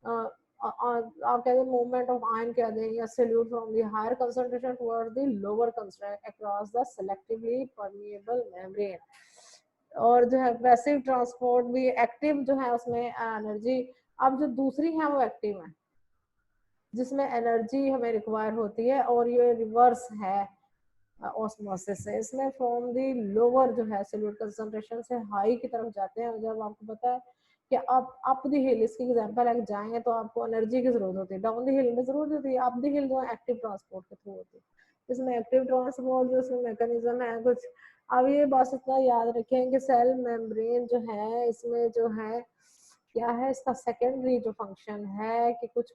आप कहते हैं मूवमेंट ऑफ आयन कह दें या solute from the higher concentration toward the lower concentration across the selectively permeable membrane. और जो है पैसिव ट्रांसपोर्ट भी एक्टिव जो है उसमें एनर्जी, अब जो दूसरी है वो एक्टिव है जिसमें एनर्जी हमें रिक्वायर होती है, और ये रिवर्स है ऑस्मोसिस से। इसमें फ्रॉम दी लोअर जो है सॉल्यूट कंसंट्रेशन से हाई की तरफ जाते हैं। जब आपको पता है कि आप अप द हिल, इसकी एग्जांपल है जाएंगे तो आपको एनर्जी की जरूरत होती है, डाउन द हिल में जरूरत होती है, अप द हिल जो एक्टिव ट्रांसपोर्ट के थ्रू होती है। इसमें एक्टिव ट्रांसपोर्ट जो इसमें मैकेनिज्म है कुछ। अब ये बात इतना याद रखें कि सेल मेम्ब्रेन जो है इसमें जो है क्या है, इसका सेकेंडरी जो फंक्शन है कि कुछ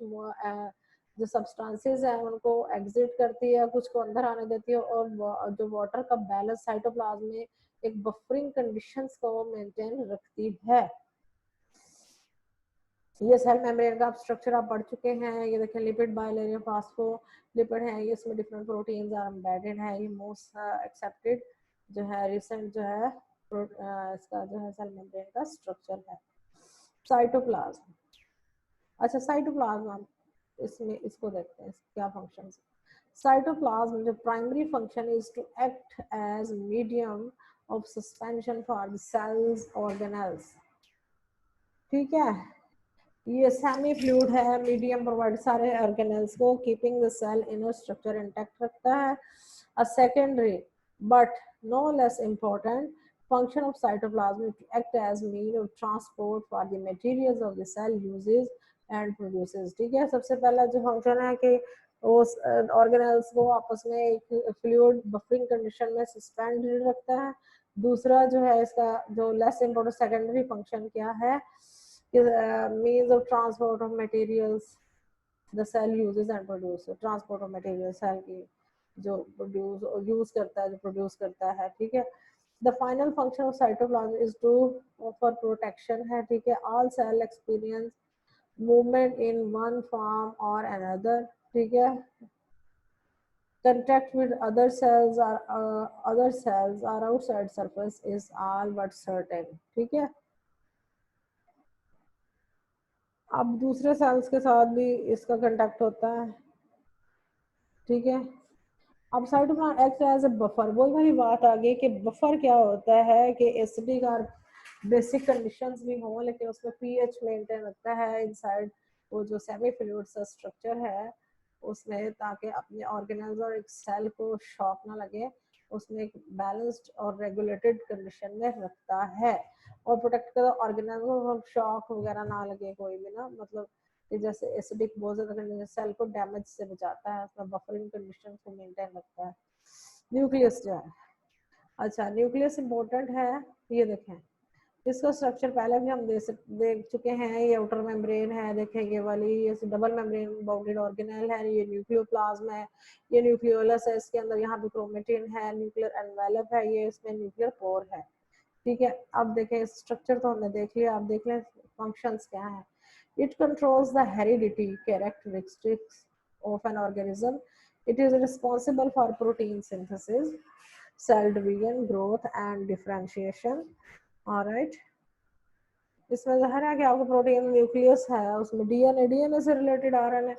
जो सब्सटेंसेस है उनको एग्जिट करती है, कुछ को अंदर आने देती है, और जो वाटर का बैलेंस साइटोप्लाज्म में एक बफरिंग कंडीशंस को मेंटेन रखती है। ये सेल मेम्ब्रेन का स्ट्रक्चर आप पढ़ चुके हैं। ये देखें लिपिड बाइलेरिया फास्फोलिपिड है, ये इसमें डिफरेंट प्रोटीन्स आर एम्बेडेड है। ये मोस्ट एक्सेप्टेड जो है रिसेंट जो है इसका जो है सेल मेम्ब्रेन का स्ट्रक्चर है। साइटोप्लाज्म, अच्छा साइटोप्लाज्म इसमें इसको देखते हैं क्या फंक्शन है। साइटोप्लाज्म जो primary function is to act as medium of suspension for the cells organelles. ठीक है, ये सेमी फ्लूइड है, मीडियम प्रोवाइड सारे ऑर्गेनेल्स को keeping the cell inner structure intact रखता है। A secondary but no less important function of cytoplasm is to act as means of transport for the materials of the cell uses and produces। ठीक है, सबसे पहला जो फंक्शन है कि उस ऑर्गेनेल्स को आपस में एक फ्लूइड बफरिंग कंडीशन में सस्पेंडेड रखता है। दूसरा जो है इसका जो लेस इम्पोर्टेंट सेकेंडरी फंक्शन क्या है, means of transport of materials the cell uses and produces। transport of materials cell की जो प्रोड्यूस यूज करता है, जो प्रोड्यूस करता है। ठीक है, the final function of cytoplasm is to offer protection है। ठीक है, all cell experience movement in one form or another। ठीक है, contact with other cells or outside surface is all but certain। ठीक है, अब दूसरे सेल्स के साथ भी इसका कांटेक्ट होता है। ठीक है, अब cytoplasm act as a buffer, वही वाली बात आ गई कि बफर क्या होता है कि एसिडिक और बेसिक कंडीशंस भी हों लेकिन उसमें पीएच मेंटेन रखता है इनसाइड वो जो सेमी फ्लूइड सा स्ट्रक्चर है उसमें, ताकि अपने ऑर्गेनेल्स और एक सेल को शॉक ना लगे, उसमें एक बैलेंस्ड और रेगुलेटेड कंडीशन में रखता है और प्रोटेक्ट कर ऑर्गेनेल को शॉक वगैरह ना लगे कोई भी ना, मतलब कि जैसे एसिडिक बहुत ज्यादा सेल को डैमेज से बचाता है, उसमें बफरिंग कंडीशन को मेंटेन रखता है। न्यूक्लियस जो है, अच्छा न्यूक्लियस इंपॉर्टेंट है। ये देखें इसका स्ट्रक्चर पहले भी हम देख चुके हैं। ये आउटर मेम्ब्रेन है, देखें ये वाली, ये डबल मेम्ब्रेन बाउंडेड ऑर्गेनेल है, ये न्यूक्लियोप्लाज्म है, ये न्यूक्लियोलस है, इसके अंदर यहाँ पे क्रोमेटिन है, न्यूक्लियर एनवेलप है, ये इसमें न्यूक्लियर पोर है। ठीक है, अब देखें स्ट्रक्चर तो हमने देख लिया, अब देख लें फंक्शंस क्या है। It controls the heredity characteristics of an organism, it is responsible for protein synthesis, cell division, growth and differentiation. Alright, इसमें ज़ाहिर है कि आपको प्रोटीन न्यूक्लियस है, उसमें डीएनए, डीएनए से रिलेटेड आरएनए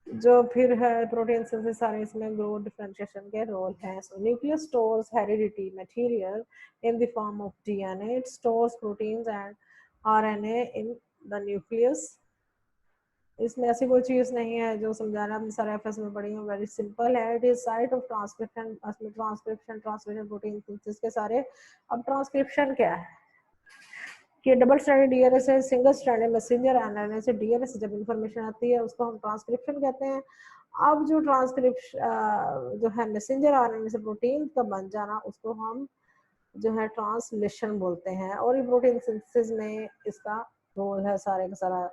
जो फिर है प्रोटीन सिंथेसिस, सारे इसमें ग्रोथ डिफरेंशिएशन के रोल हैं। सो nucleus stores heredity material in the form of DNA, it stores proteins and RNA in the nucleus. इसमें ऐसी कोई चीज़ नहीं है जो समझाना अपने सारे एफएस में पढ़ी हूँ, वेरी सिंपल है। It is site of transcription, transcription translation protein synthesis के सारे। अब ट्रांसक्रिप्शन क्या है कि डबल स्ट्रैंडेड डीएनए से सिंगल स्ट्रैंडेड मैसेंजर आरएनए से डीएनए से जब इंफॉर्मेशन आती है उसको हम ट्रांसक्रिप्शन कहते हैं। अब जो ट्रांसक्रिप्शन जो है मैसेंजर आरएनए से प्रोटीन का बन जाना, उसको हम जो है ट्रांसलेशन बोलते हैं, और ये प्रोटीन सिंथेसिस में इसका रोल है सारे का सारा।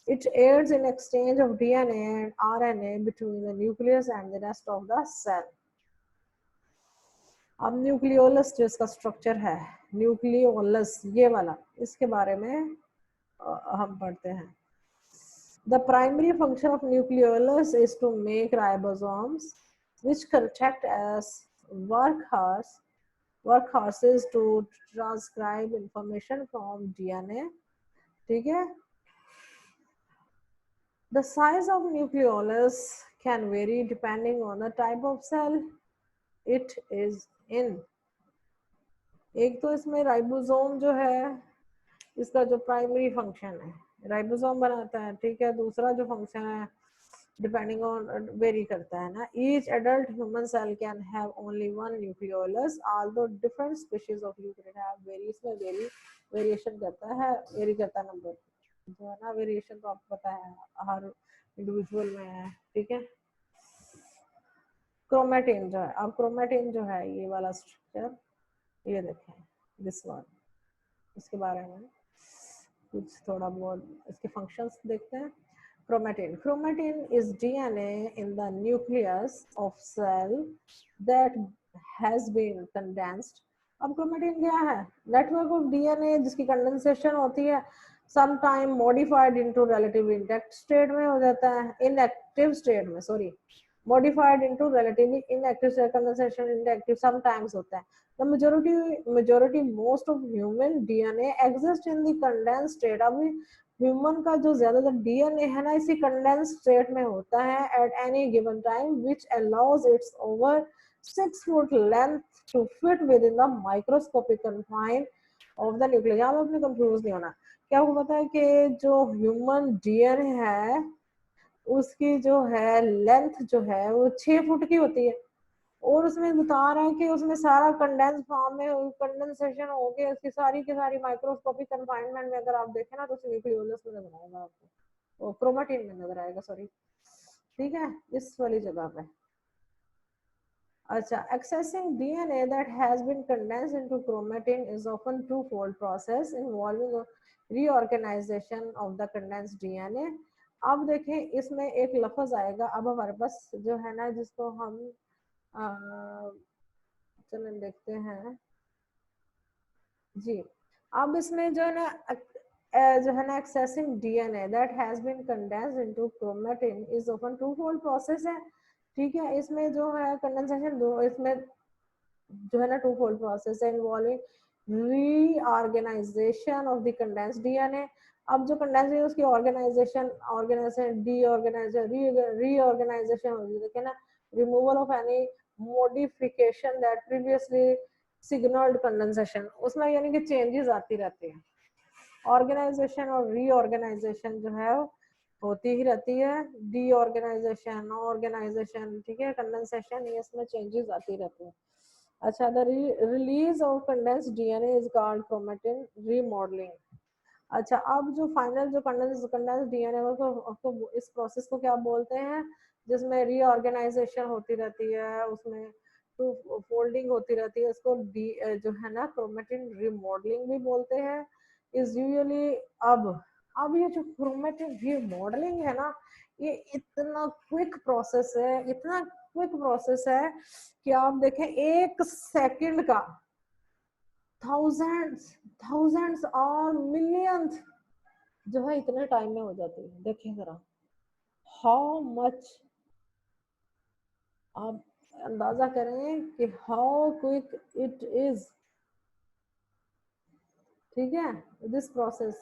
It aids in exchange of DNA and RNA between the nucleus and the rest of the cell. अब न्यूक्लियोलस जो इसका स्ट्रक्चर है, न्यूक्लियोलस ये वाला, इसके बारे में हम पढ़ते हैं। The primary function of nucleolus is to make ribosomes, which contract as workhorses to transcribe information from DNA. ठीक है? The size of nucleolus can vary depending on the type of cell it is in. एक तो इसमें राइबोसोम जो है, इसका जो प्राइमरी फंक्शन है राइबोसोम बनाता है, ठीक है। दूसरा जो फंक्शन है डिपेंडिंग ऑन वेरी करता है ना। Each adult human cell can have only one nucleolus, although different species of eukaryote have vary, इसमें वेरिएशन करता है, वेरी करता है नंबर जो है ना, वेरिएशन तो आपको पता है हर इंडिविजुअल में है, ठीक है। क्रोमेटिन जो है, अब क्रोमेटिन जो है ये वाला स्ट्रक्चर, ये देखें दिस वन, इसके बारे में कुछ थोड़ा बहुत इसके फंक्शंस देखते हैं। Chromatin. Chromatin is DNA in the nucleus of cell that has been condensed. अब chromatin क्या है? Network of DNA जिसकी कंडेंसेशन होती है, sometime modified into relatively intact state में हो जाता है, inactive state में, sorry, modified into relatively inactive state, condensation inactive sometimes होता है। The majority most of human DNA exists in the condensed state. अभी ह्यूमन का जो ज्यादातर डीएनए है ना इसी कंडेंस स्टेट में होता है at any given time, which allows its over 6 foot length to fit within the microscopic confine of the nucleus. यहाँ पे अपने कंफ्यूज नहीं होना। क्या आपको पता है कि जो ह्यूमन डीएनए है उसकी जो है लेंथ जो है वो 6 फुट की होती है, और उसमें बता रहा है कि उसमें सारा कंडेंस फॉर्म में कंडेंसेशन हो गया, उसकी सारी की सारी माइक्रोस्कोपिक कन्फाइनमेंट में अगर आप देखें ना तो न्यूक्लियोलस में नजर आएगा आपको, वो क्रोमेटिन में नजर आएगा, सॉरी, ठीक है, इस वाली जगह पे। अच्छा, accessing DNA that has been condensed into chromatin is often two-fold process involving a reorganization of the condensed DNA. अब देखें इसमें एक लफ्ज आएगा, अब हमारे पास जो है ना जिसको हम चलें देखते हैं जी। अब इसमें जो है ना accessing DNA that has been condensed into chromatin is often two fold process है, ठीक है। इसमें जो है कंडेंसेशन दो, इसमें जो है ना टू फोल्ड प्रोसेस है involving reorganization of the condensed DNA. अब जो कंडेंस्ड है उसकी ऑर्गेनाइजेशन रीऑर्गेनाइजेशन होगी, देखिए ना, removal of any modification that previously signalled condensation, उसमें यानी कि चेंजेस आती रहती हैं। ऑर्गेनाइजेशन और रीऑर्गेनाइजेशन जो है होती ही रहती है, डीऑर्गेनाइजेशन, ऑर्गेनाइजेशन, ठीक है, कंडेंसेशन, ये इसमें चेंजेस आती रहती हैं। अच्छा, the release of condensed DNA is called chromatin remodelling. अच्छा, अब जो फाइनल जो कंडेंस डीएनए को इस प्रोसेस को क्या बोलते हैं, जिसमें रीऑर्गेनाइजेशन होती रहती है, उसमें तो फोल्डिंग होती रहती है, इसको जो है ना क्रोमेटिन रिमॉडलिंग भी बोलते हैं। इज यूजुअली अब ये जो क्रोमेटिन रिमॉडलिंग है ना, ये इतना क्विक प्रोसेस है, इतना क्विक प्रोसेस है कि आप देखें 1 सेकंड का थाउजेंड्स और मिलियंस जो है इतने टाइम में हो जाती है। देखिए जरा हाउ मच, आप अंदाजा करें कि हाउ क्विक इट इज। ठीक है, दिस प्रोसेस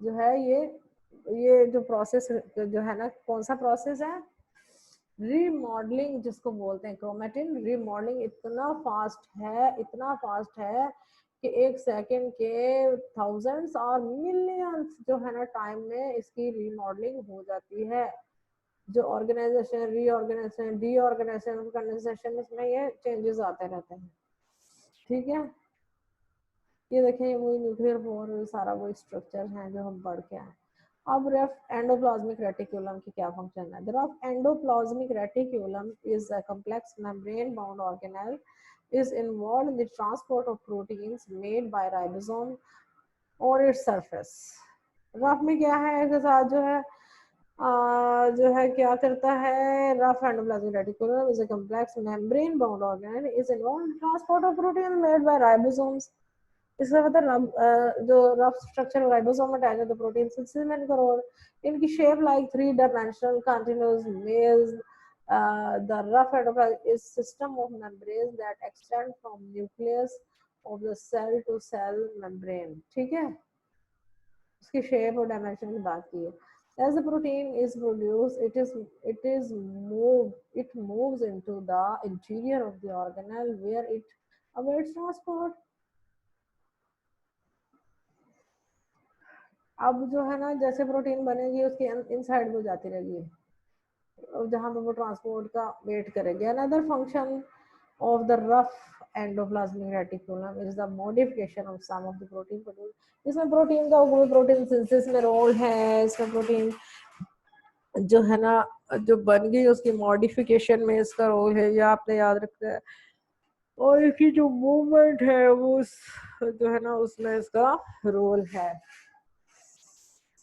जो है ये जो प्रोसेस जो है ना, कौन सा प्रोसेस है? रीमॉडलिंग जिसको बोलते हैं, क्रोमेटिन रीमॉडलिंग इतना फास्ट है, इतना फास्ट है कि 1 सेकंड के थाउजेंड्स और मिलियंस जो है ना टाइम में इसकी रीमॉडलिंग हो जाती है। जो ऑर्गेनाइजेशन, रीऑर्गेनाइजेशन, डीऑर्गेनाइजेशन, कंडेंसेशन, इसमें ये चेंजेस आते रहते हैं। ठीक है, ये देखें ये वही न्यूक्लियर पोर सारा वही स्ट्रक्चर है जो हम पढ़ के आए। अब रफ एंडोप्लाज्मिक रेटिकुलम की क्या फंक्शन है? The rough endoplasmic reticulum is a complex membrane bound organelle is involved in the transport of proteins made by ribosome on its surface. Rough में क्या है, इसके साथ जो है जो है क्या करता है, rough endoplasmic reticulum is a complex membrane bound organelle is involved in the transport of proteins made by ribosomes. इसका मतलब जो रफ स्ट्रक्चर राइबोसोम में अटैच है तो प्रोटीन सिंथेसिस में इनका इनकी शेप लाइक 3 डायमेंशनल कंटीन्यूअस मेज। the rough endoplasm is system of membranes that extend from nucleus of the cell to cell membrane। ठीक है, उसकी शेप और डायमेंशन की बात की है। As the protein is produced, it moves into the interior of the organelle where it awaits transport। अब जो है ना जैसे प्रोटीन बनेगी उसकी इनसाइड को जाती रहेगी जहां पे वो ट्रांसपोर्ट का वेट करेगी। Another function of the rough endoplasmic reticulum is the modification of some of the protein produced। इसमें प्रोटीन का कोई प्रोटीन सिंथेसिस में रोल है, इसमें प्रोटीन जो है ना जो बन गई उसकी मॉडिफिकेशन में इसका रोल है, या आपने याद रखना है। और इसकी जो मूवमेंट है वो जो है ना उसमें इसका रोल है।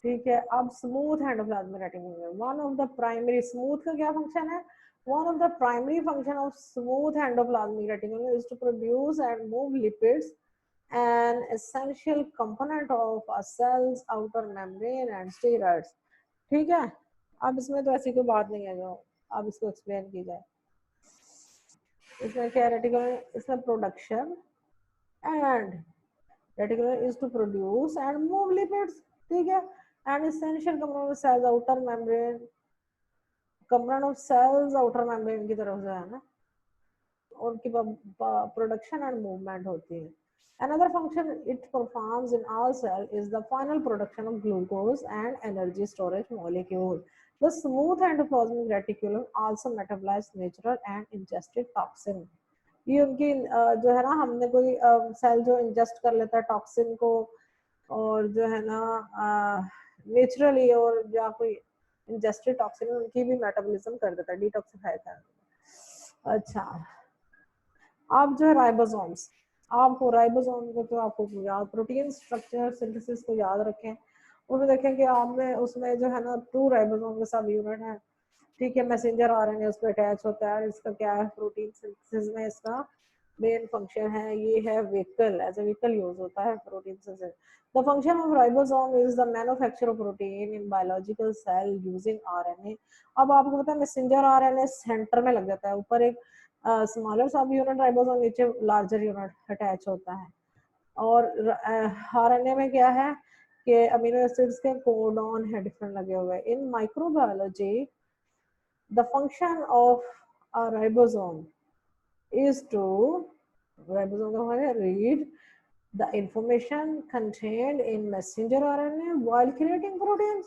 ठीक है, अब smooth endoplasmic reticulum, one of the primary, smooth का क्या फंक्शन है? One of the primary function of smooth endoplasmic reticulum is to produce and move lipids, an essential component of a cell's outer membrane and steroids। ठीक है, अब इसमें तो ऐसी कोई बात नहीं है जो अब इसको एक्सप्लेन की जाए। इसमें क्या रेटिकुलम, इसमें production and reticulum is to produce and move lipids. ठीक है, and essential component of cells outer membrane, component of cells outer membrane की तरफ से है ना, उनकी प्रोडक्शन एंड मूवमेंट होती है। Another function it performs in all cell is the final production of glucose and energy storage molecule। The smooth endoplasmic reticulum also metabolizes natural and ingested toxin। ये उनकी जो है ना, हमने कोई सेल जो इंजेस्ट कर लेता है टॉक्सिन को, और जो है ना नेचुरली और या कोई इंजेस्टेड टॉक्सिन उनकी भी मेटाबॉलिज्म कर देता है, डिटॉक्सिफाई कर देता है। अच्छा, आप जो है राइबोसोम्स, आपको राइबोसोम को तो आपको याद, प्रोटीन स्ट्रक्चर सिंथेसिस को याद रखें। उसमें देखें कि आप में उसमें जो है ना 2 राइबोसोम के सब यूनिट है। ठीक है, मैसेंजर आरएनए उस पर अटैच होता है। इसका क्या है, प्रोटीन सिंथेसिस में इसका मेन फंक्शन है, ये है vehicle, as a vehicle use होता है protein synthesis. The function of ribosome is the manufacture of protein in biological cell using RNA. अब आपको पता है मैसेंजर आरएनए सेंटर में लग जाता है, ऊपर एक स्मॉलर सब यूनिट राइबोसोम, नीचे लार्जर यूनिट अटैच होता है। और आरएनए में क्या है कि अमीनो एसिड्स के कोडॉन है डिफरेंट लगे हुए। इन microbiology the function of a ribosome is to read the information contained in messenger RNA while creating proteins।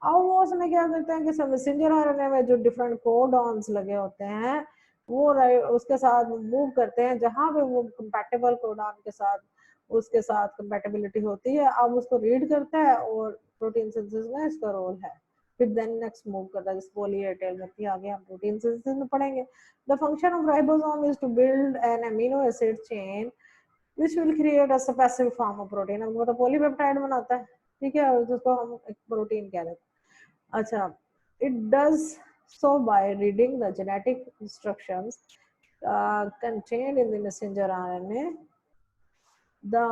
अब वो उसमें क्या करते हैं कि मैसेंजर आरएनए में जो डिफरेंट कोडॉन्स लगे होते हैं वो उसके साथ मूव करते हैं, जहां पे वो कंपैटिबल कोडॉन के साथ उसके साथ कंपैटिबिलिटी होती है, अब उसको रीड करता है और प्रोटीन सिंथेसिस में इसका रोल है। फिर देन नेक्स्ट मूव करता है, जैसे पॉली ए टेल में आगे हम प्रोटीन सिंथेसिस में पढ़ेंगे। The function of ribosome is to build an amino acid chain which will create a specific form of protein। अब वो तो पॉलीपेप्टाइड बनाता है, ठीक है, जिसको हम एक प्रोटीन कह देते हैं। अच्छा, it does so by reading the genetic instructions contained in the messenger RNA। the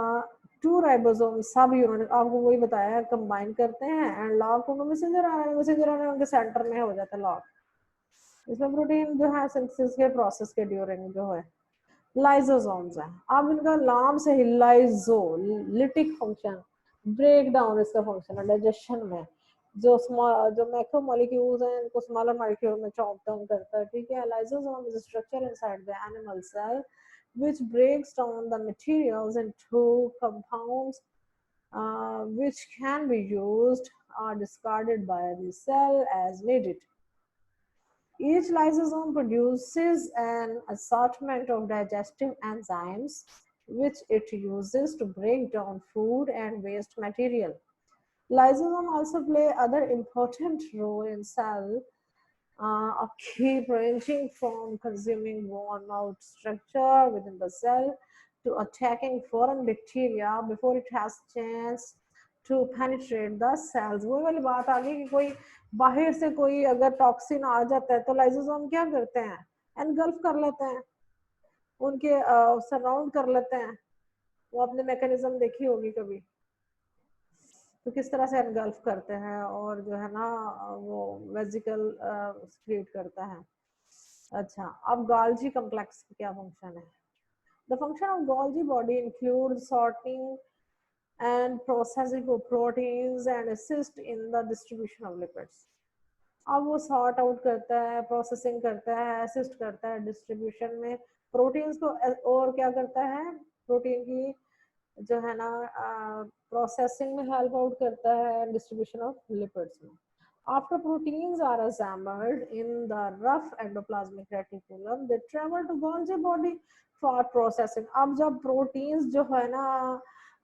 two ribosome सब यूनिट आपको वही बताया, कंबाइन करते हैं एंड लॉक उनको मैसेंजर आरएनए उनके सेंटर में हो जाता है लॉक। इसमें प्रोटीन जो है सिंथेसिस के प्रोसेस के ड्यूरिंग जो है लाइसोसोम्स है। अब इनका नाम से ही lysolytic function, break down इसका फंक्शन है डाइजेशन में। जो जो मैक्रोमोलिक्यूल्स हैं इनको स्मॉलर मॉलिक्यूल में चॉप डाउन करता है, ठीक है। Lysosome is structure inside the animal cell which breaks down the materials into compounds which can be used or discarded by the cell as needed. Each lysosome produces an assortment of digestive enzymes which it uses to break down food and waste material. Lysosomes also play other important role in cell upkeep, ranging from consuming worn-out structure within the cell to attacking foreign bacteria before it has chance to penetrate the cells। वही वाली बात आ गई कि कोई बाहर से कोई अगर टॉक्सिन आ जाता है तो लाइसोसोम क्या करते हैं, एनगल्फ कर लेते हैं, उनके सराउंड कर लेते हैं। वो आपने मैकेनिज्म देखी होगी कभी, तो किस तरह से एनगल्फ करते हैं और जो है ना वो वेजिकल क्रिएट करता है। अच्छा, अब गोल्जी कॉम्प्लेक्स की क्या फंक्शन है? The function of Golgi body include sorting and processing of proteins and assist in the distribution of lipids। अब वो सॉर्ट आउट करता है, प्रोसेसिंग करता है, असिस्ट करता है डिस्ट्रीब्यूशन में प्रोटीन्स को, और क्या करता है प्रोटीन की जो है ना प्रोसेसिंग में हेल्प आउट करता है, डिस्ट्रीब्यूशन ऑफ लिपिड्स में। After proteins are assembled in the rough endoplasmic reticulum, they travel to Golgi body for processing। अब जब प्रोटीन्स जो है ना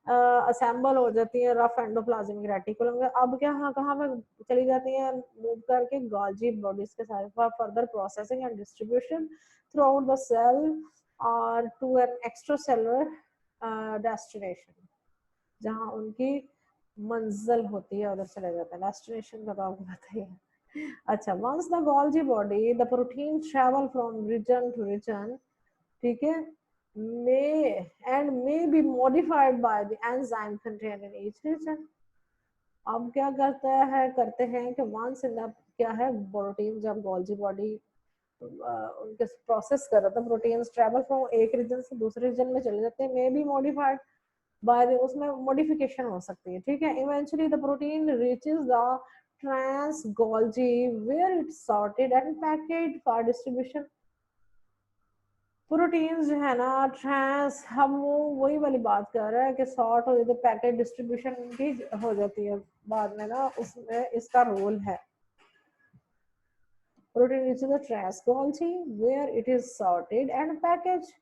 असेंबल हो जाती है रफ एंडोप्लाज्मिक रेटिकुलम में, अब क्या कहाँ पे चली जाती है, मूव करके गोल्जी बॉडीज के साथ for further processing and distribution throughout the cell और to an extracellular destination, जहाँ उनकी मंजिल होती है उधर चले जाते हैं। डेस्टिनेशन का तो आपको पता ही है। अच्छा, once the Golgi body the protein travel from region to region, ठीक है, may be modified by the enzyme contained in each region। अब क्या करते हैं कि वंस इन द क्या है प्रोटीन जब गोल्जी बॉडी उनके प्रोसेस कर रहा था, प्रोटीन्स ट्रेवल फ्रॉम एक रीजन से दूसरे रीजन में चले जाते हैं, मे बी मॉडिफाइड बाय उसमें मॉडिफिकेशन हो सकती है, ठीक है। Eventually the protein reaches the trans Golgi where it's sorted and packaged for distribution. Proteins जो है ना ट्रांस, हम वो वही वाली बात कर रहे हैं कि सॉर्ट हो जाते, पैकेज डिस्ट्रीब्यूशन भी हो जाती है बाद में ना, उसमें इसका रोल है। Protein reaches the trans Golgi where it is sorted and packaged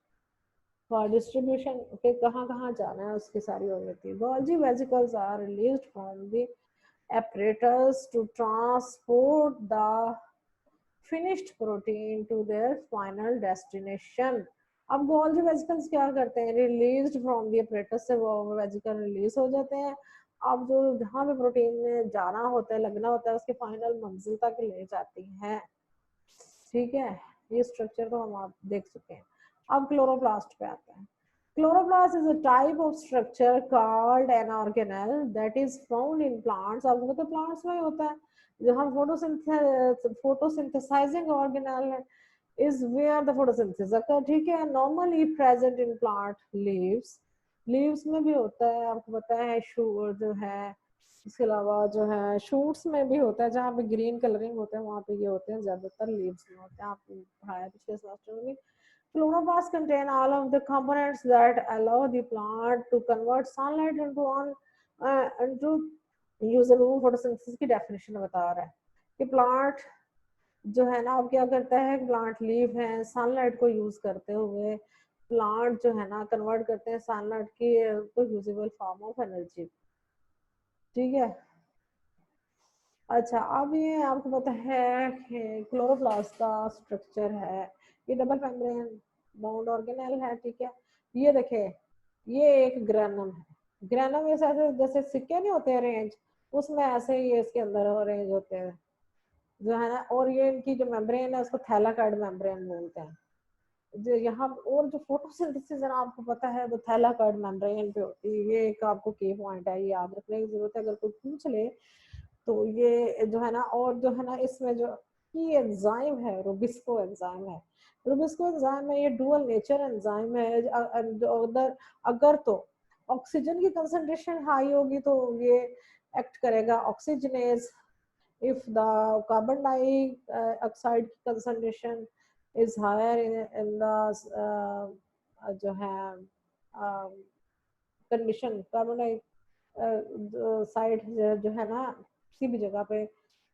for distribution। okay, कहाँ जाना है उसकी सारी हो जाती है। Golgi vesicles are released from the apparatus to transport the finished protein to their final destination। अब गोल्जी वेजिकल्स क्या करते हैं, रिलीज्ड फ्रॉम द apparatus से वो वेजिकल रिलीज हो जाते हैं। अब जो जहाँ पे प्रोटीन में जाना होता है, लगना होता है, उसके फाइनल मंजिल तक ले जाती हैं, ठीक है। ये स्ट्रक्चर तो हम आप देख चुके हैं। अब क्लोरोप्लास्ट पे आते हैं। Chloroplast is a type of structure called an organelle that is found in plants. अब तो प्लांट्स में होता है, जहाँ फोटोसिंथेसाइजिंग ऑर्गेनेल है is where the photosynthesis occur, ठीक है। normally present in plant leaves में भी होता है, आपको पता है जो है। इसके अलावा जो है शूट्स में भी होता है, जहाँ पे ग्रीन कलरिंग होता है वहाँ पे ये होते हैं, ज्यादातर लीव्स में होते हैं, आपने पढ़ाया पिछले सेमेस्टर में। Chloroplasts contain all of the components that allow the plant to convert sunlight into usable photosynthesis की डेफिनेशन बता रहा है कि प्लांट जो है ना अब क्या करता है, प्लांट लीव है, सनलाइट को यूज करते हुए प्लांट जो है ना कन्वर्ट करते हैं सनलाइट की यूजेबल फॉर्म ऑफ एनर्जी, ठीक है। अच्छा, अब ये आपको पता है कि क्लोरोप्लास्ट का स्ट्रक्चर है, ये डबल मेम्ब्रेन बाउंड ऑर्गेनेल है, ठीक है। ये देखे, ये एक ग्रेनम है। ग्रेनम ऐसे ऐसे जैसे सिक्के नहीं होते अरेंज, उसमें ऐसे ही इसके अंदर अरेंज होते हैं जो है ना। और ये इनकी जो मेम्ब्रेन है उसको थैलाकॉइड मेम्ब्रेन बोलते हैं। जो यहाँ और जो फोटोसिंथेसिस है ना, आपको पता है वो थैलाकॉइड मेम्ब्रेन पे होती है। ये एक आपको की पॉइंट है, ये याद रखने की जरूरत है, अगर कोई पूछ ले तो ये जो है ना। और जो है ना इसमें जो की एंजाइम है, रूबिस्को एंजाइम है। रूबिस्को एंजाइम में ये डुअल नेचर एंजाइम है। अगर अगर तो ऑक्सीजन की कंसंट्रेशन हाई होगी तो ये एक्ट करेगा oxygenase. if the carbon dioxide concentration is higher in the जो है कंडीशन, कार्बन डाइऑक्साइड जो है ना किसी भी जगह पे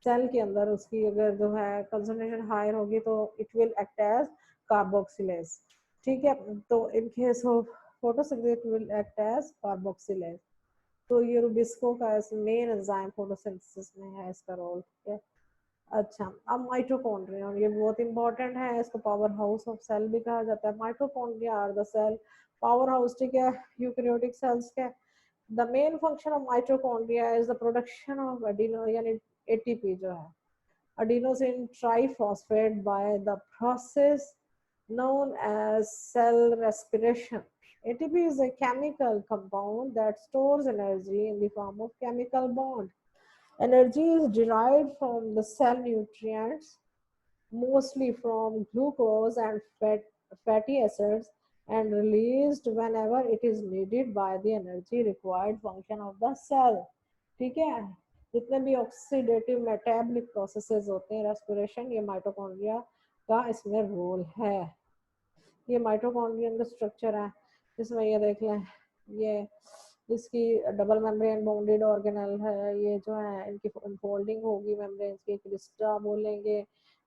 सेल के अंदर उसकी अगर जो है कंसंट्रेशन हायर होगी तो it will act as carboxylase, ठीक है। तो in case of photosynthesis it will act as carboxylase. तो ये रूबिस्को का मेन एंजाइम फोटोसिंथेसिस में है, इसका रोल, ठीक है। अच्छा, अब माइटोकॉन्ड्रिया, ये बहुत इंपॉर्टेंट है, इसको पावर हाउस ऑफ सेल भी कहा जाता है। Mitochondria are the cell power house, ठीक है, यूकैरियोटिक सेल्स के। The main function of mitochondria is the production of adeno यानी एटीपी जो है, adenosine triphosphate, by the process known as cell respiration. ATP is a chemical compound that stores energy in the form of chemical bond. Energy is derived from the cell nutrients, mostly from glucose and fatty acids, and released whenever it is needed by the energy required function of the cell, ठीक है। जितने भी ऑक्सीडेटिव मेटाबॉलिक प्रोसेसेस होते हैं, रेस्पिरेशन, ये माइटोकॉन्ड्रिया का इसमें रोल है। ये माइटोकॉन्ड्रियन का स्ट्रक्चर है, जिसमें ये देख लें, ये इसकी डबल मेम्ब्रेन बाउंडेड ऑर्गेनल है। ये जो है इनकी फोल्डिंग होगी मेम्ब्रेन की, क्रिस्टा बोलेंगे।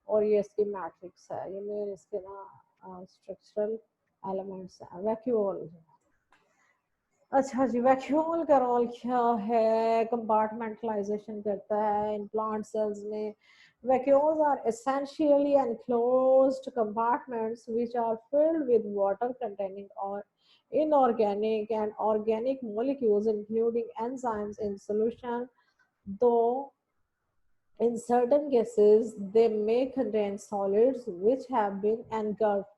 और ये इसकी मैट्रिक्स है, ये मेरे इसके ना स्ट्रक्चरल एलिमेंट्स हैं। वैक्यूल, अच्छा जी, वैक्यूल का रोल क्या है? कंपार्टमेंटलाइजेशन करता है इन प्लांट सेल्स में। Vacuoles are essentially enclosed compartments which are filled with water containing or inorganic and organic molecules, including enzymes in solution, though in certain cases they may contain solids which have been engulfed।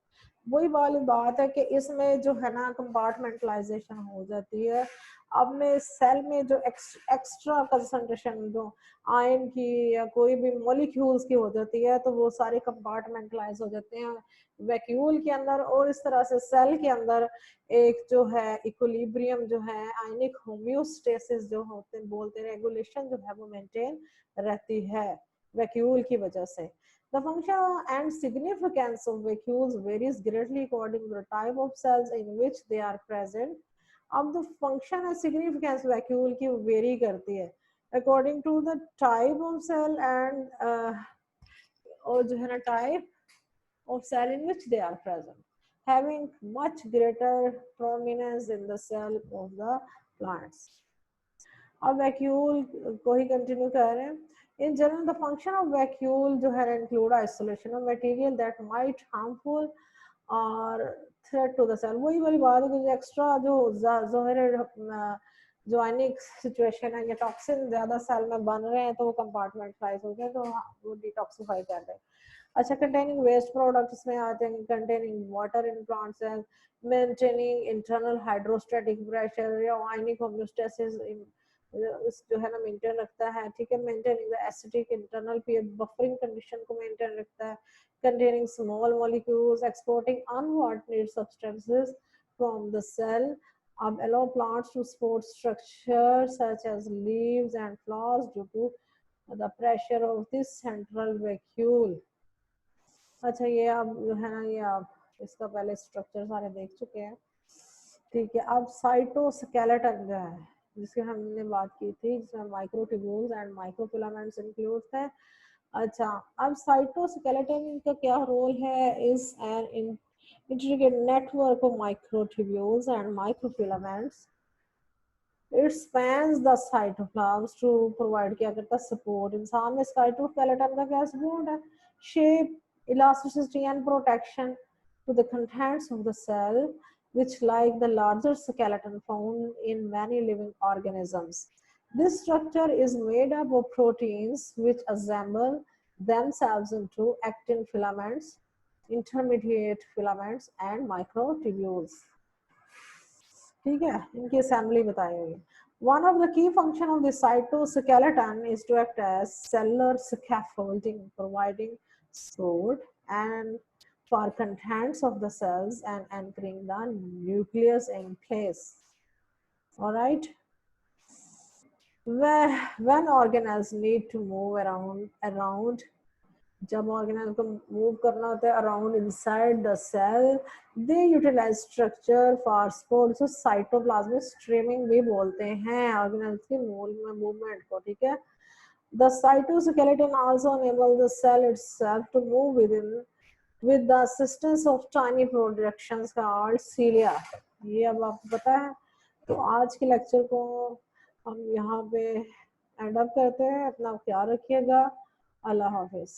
वही वाली बात है कि इसमें जो है ना कंपार्टमेंटलाइजेशन हो जाती है। अब में सेल में जो एक्स्ट्रा कंसंट्रेशन जो आयन की या कोई भी मॉलिक्यूल्स की हो जाती है तो वो सारे कंपार्टमेंटलाइज हो जाते हैं वैक्यूल के अंदर। और इस तरह से सेल के अंदर एक जो है इक्विलिब्रियम जो है, आयनिक होम्योस्टेसिस जो होते बोलते हैं, रेगुलेशन जो है वो मेंटेन रहती है वैक्यूल की वजह से। The function and significance of vacuoles varies greatly according to the type of cells in which they are present। अब the function and significance vacuole की वेरी करती है according to the type of cell and और जो है ना type of cell in which they are present, having much greater prominence in the cell of the plants। अब वैक्यूल को ही कंटिन्यू कर रहे हैं। In general the function of vacuole जो है include isolation of material that might harmful और थ्रेट टू द सेल। वही वाली बात है कि एक्स्ट्रा जो ज़ाहिर जो आयनिक सिचुएशन है या टॉक्सिन ज्यादा सेल में बन रहे हैं तो वो कंपार्टमेंटलाइज हो गए, तो वो डिटॉक्सिफाई कर रहे हैं। अच्छा, कंटेनिंग वेस्ट प्रोडक्ट्स में आते हैं containing water in plant cell, maintaining internal hydrostatic pressure या आयनिक होम्योस्टेसिस जो है ना मेंटेन रखता है, ठीक है। Maintaining the acidic internal pH, buffering condition को मेंटेन रखता है। Containing small molecules exporting unwanted substances from the cell allow plants to support structures such as leaves and flowers due to the pressure of this central vacuole। अच्छा, ये आप जो है ना ये आप इसका पहले स्ट्रक्चर सारे देख चुके हैं, ठीक है। अब साइटोस्केलेटन जो है जिसकी हमने बात की थी, जिसमें माइक्रोट्यूब्यूल्स एंड माइक्रोफिलामेंट्स इंक्लूड थे। अच्छा, अब साइटोस्केलेटन का क्या रोल है? Is an intricate network of microtubules and microfilaments It spans the cytoplasm to provide क्या करता है support. इंसान में cytoskeleton का क्या support है? Shape, elasticity and protection to the contents of the cell, which like the larger skeleton found in many living organisms. This structure is made up of proteins which assemble themselves into actin filaments, intermediate filaments and microtubules. ठीक है, इनकी असेंबली बताई हुई है. One of the key functions of the cytoskeleton is to act as cellular scaffolding, providing support and for contents of the cells and anchoring the nucleus in place. All right. When organelles need to move around जब ऑर्गेनेल को मूव करना होता है around inside the cell, they utilize structure for support. जो साइटोप्लाज्मिक स्ट्रीमिंग भी बोलते हैं ऑर्गेनेल्स के मूल में मूवमेंट को. ठीक है. The cytoskeleton also enable the cell itself to move within with the assistance of tiny projections called cilia. ये अब आपको पता है. तो आज के लेक्चर को हम यहाँ पे एंड अप करते हैं. अपना ख्याल रखिएगा. अल्लाह हाफिज.